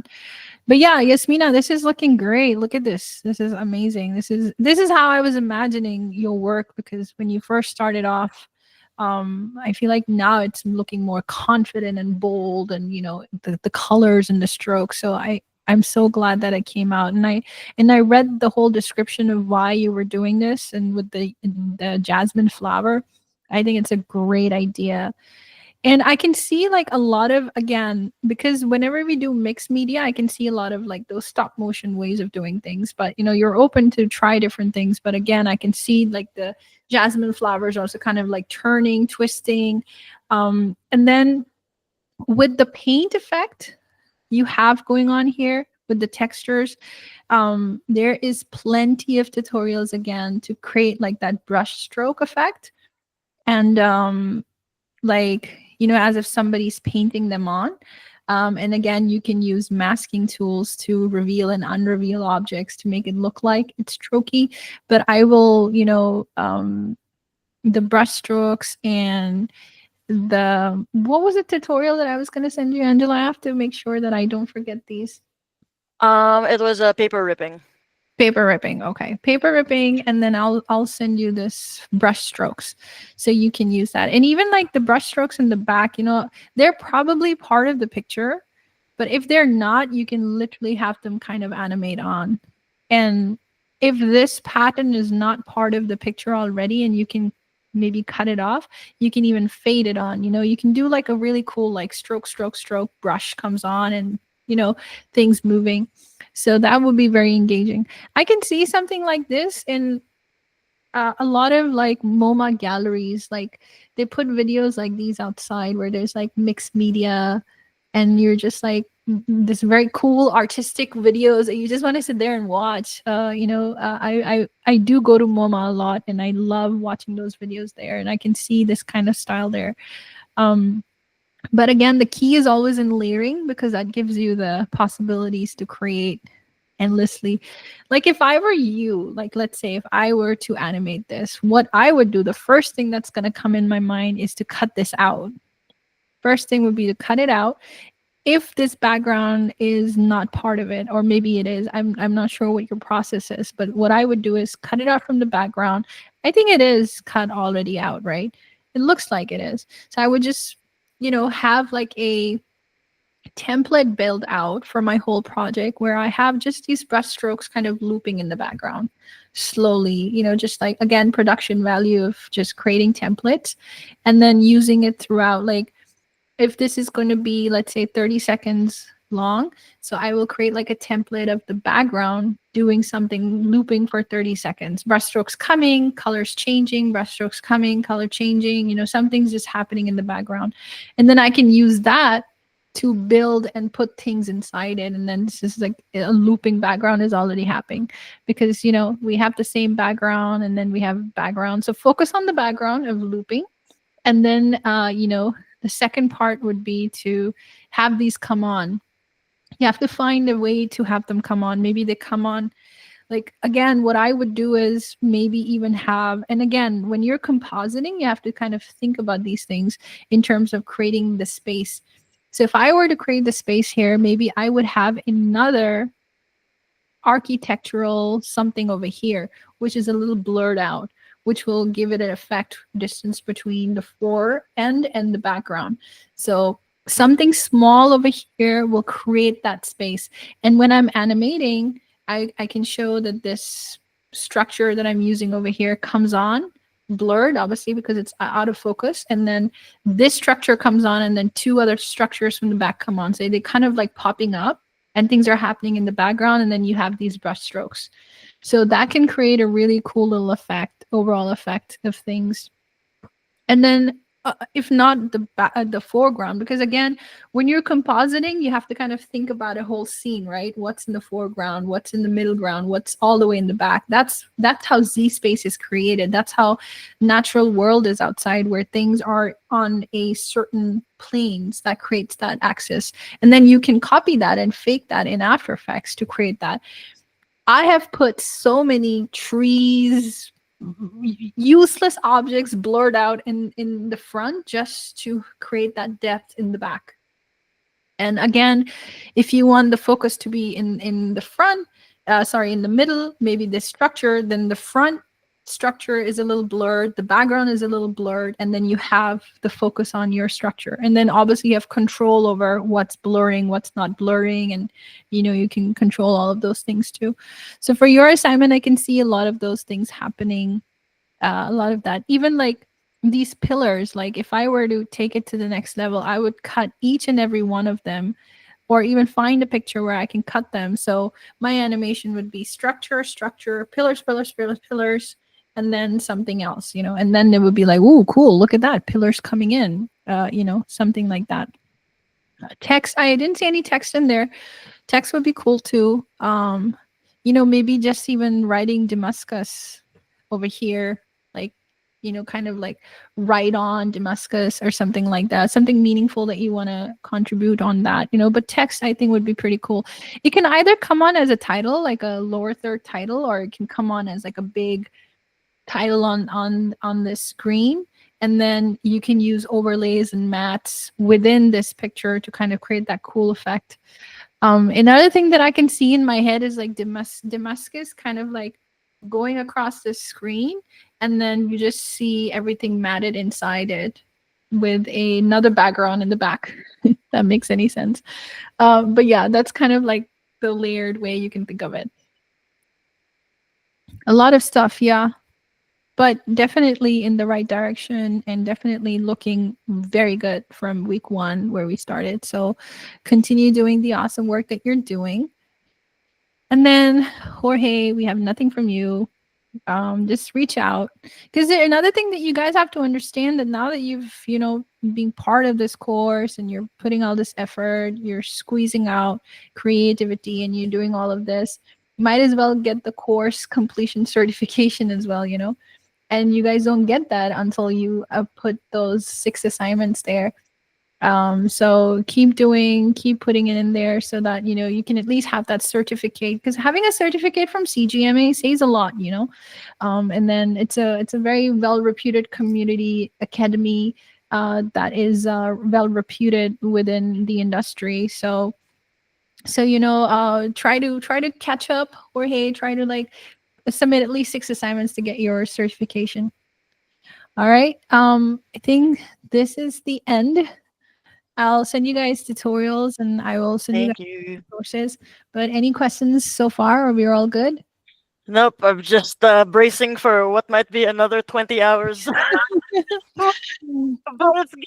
But yeah, Yasmina, this is looking great. Look at this. This is amazing. This is how I was imagining your work, because when you first started off, I feel like now it's looking more confident and bold, and you know, the colors and the strokes. So I'm so glad that it came out, and I read the whole description of why you were doing this, and with the jasmine flower. I think it's a great idea. And I can see like a lot of, again, because whenever we do mixed media, I can see a lot of like those stop motion ways of doing things. But you know, you're open to try different things. But again, I can see like the jasmine flowers also kind of like turning, twisting. And then with the paint effect you have going on here with the textures, there is plenty of tutorials again to create like that brush stroke effect. And like, you know, as if somebody's painting them on. And again, you can use masking tools to reveal and unreveal objects to make it look like it's strokey. But I will, you know, the brush strokes and what was the tutorial that I was going to send you, Angela? I have to make sure that I don't forget these. It was a paper ripping. Paper ripping, okay. Paper ripping, and then I'll send you this brush strokes, so you can use that. And even like the brush strokes in the back, you know, they're probably part of the picture, but if they're not, you can literally have them kind of animate on. And if this pattern is not part of the picture already, and you can maybe cut it off, you can even fade it on. You know, you can do like a really cool like stroke, stroke, stroke, brush comes on, and you know, things moving. So that would be very engaging. I can see something like this in a lot of like MoMA galleries, like they put videos like these outside where there's like mixed media, and you're just like this very cool artistic videos that you just want to sit there and watch. I do go to MoMA a lot, and I love watching those videos there, and I can see this kind of style there. Um, but again, the key is always in layering, because that gives you the possibilities to create endlessly. Like if I were you, like let's say if I were to animate this, what I would do, the first thing that's going to come in my mind is to cut this out. First thing would be to cut it out. If this background is not part of it, or maybe it is, I'm not sure what your process is, but what I would do is cut it out from the background. I think it is cut already out, right? It looks like it is. So I would just, have like a template build out for my whole project where I have just these brush strokes kind of looping in the background slowly, just like, again, production value of just creating templates and then using it throughout. Like if this is going to be, let's say, 30 seconds long, so I will create like a template of the background doing something looping for 30 seconds, brushstrokes coming, colors changing, brushstrokes coming, color changing, something's just happening in the background. And then I can use that to build and put things inside it. And then this is like a looping background is already happening, because we have the same background and then we have background. So focus on the background of looping. And then the second part would be to have these come on. You have to find a way to have them come on. Maybe they come on, like, again, what I would do is maybe even have, and again, when you're compositing, you have to kind of think about these things in terms of creating the space. So if I were to create the space here, maybe I would have another architectural something over here, which is a little blurred out, which will give it an effect distance between the forend and the background. So something small over here will create that space. And when I'm animating, I can show that this structure that I'm using over here comes on, blurred, obviously, because it's out of focus. And then this structure comes on, and then two other structures from the back come on. So they kind of like popping up, and things are happening in the background, and then you have these brush strokes. So that can create a really cool little effect, overall effect of things. And then if not the foreground, because again, when you're compositing, you have to kind of think about a whole scene, right? What's in the foreground, what's in the middle ground, what's all the way in the back. That's how Z space is created. That's how natural world is outside, where things are on a certain planes that creates that axis. And then you can copy that and fake that in After Effects to create that. I have put so many trees, useless objects blurred out in the front just to create that depth in the back. And again, if you want the focus to be in the front, in the middle, maybe this structure, then the front structure is a little blurred, the background is a little blurred, and then you have the focus on your structure. And then obviously you have control over what's blurring, what's not blurring, and you can control all of those things too. So for your assignment, I can see a lot of those things happening, a lot of that. Even like these pillars, like if I were to take it to the next level, I would cut each and every one of them, or even find a picture where I can cut them. So my animation would be structure, structure, pillars, pillars, pillars, pillars, and then something else, and then it would be like, ooh, cool, look at that, pillars coming in, something like that. Text, I didn't see any text in there. Text would be cool too. Maybe just even writing Damascus over here, like, kind of like write on Damascus or something like that, something meaningful that you want to contribute on that, but text I think would be pretty cool. It can either come on as a title, like a lower third title, or it can come on as like a big title on this screen, and then you can use overlays and mats within this picture to kind of create that cool effect. Another thing that I can see in my head is like Damascus kind of like going across the screen, and then you just see everything matted inside it with another background in the back. If that makes any sense. But yeah, that's kind of like the layered way you can think of it. A lot of stuff, yeah. But definitely in the right direction, and definitely looking very good from week 1 where we started. So continue doing the awesome work that you're doing. And then Jorge, we have nothing from you. just reach out. Because another thing that you guys have to understand, that now that you've, being part of this course and you're putting all this effort, you're squeezing out creativity and you're doing all of this, might as well get the course completion certification as well, and you guys don't get that until you put those 6 assignments there. So keep putting it in there so that you can at least have that certificate, because having a certificate from CGMA says a lot. And then it's a very well reputed community academy that is well reputed within the industry. So try to catch up, or hey, try to like submit at least 6 assignments to get your certification. All right. I think this is the end. I'll send you guys tutorials and I will send you guys Thank you. resources. But any questions so far, or we're all good? Nope, I'm just bracing for what might be another 20 hours. But it's good,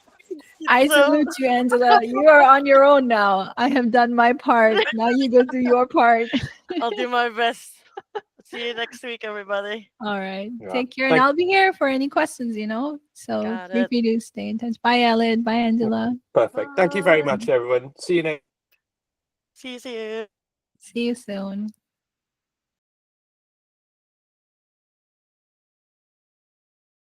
I so salute you, Angela. You are on your own now. I have done my part. Now you go do your part. I'll do my best. See you next week, everybody. All right. Yeah. Take care. And Thank- I'll be here for any questions, So Got feel it. free to stay in touch. Bye, Alid. Bye, Angela. Perfect. Thank you very Bye. much, everyone. See you next. See you. See you soon.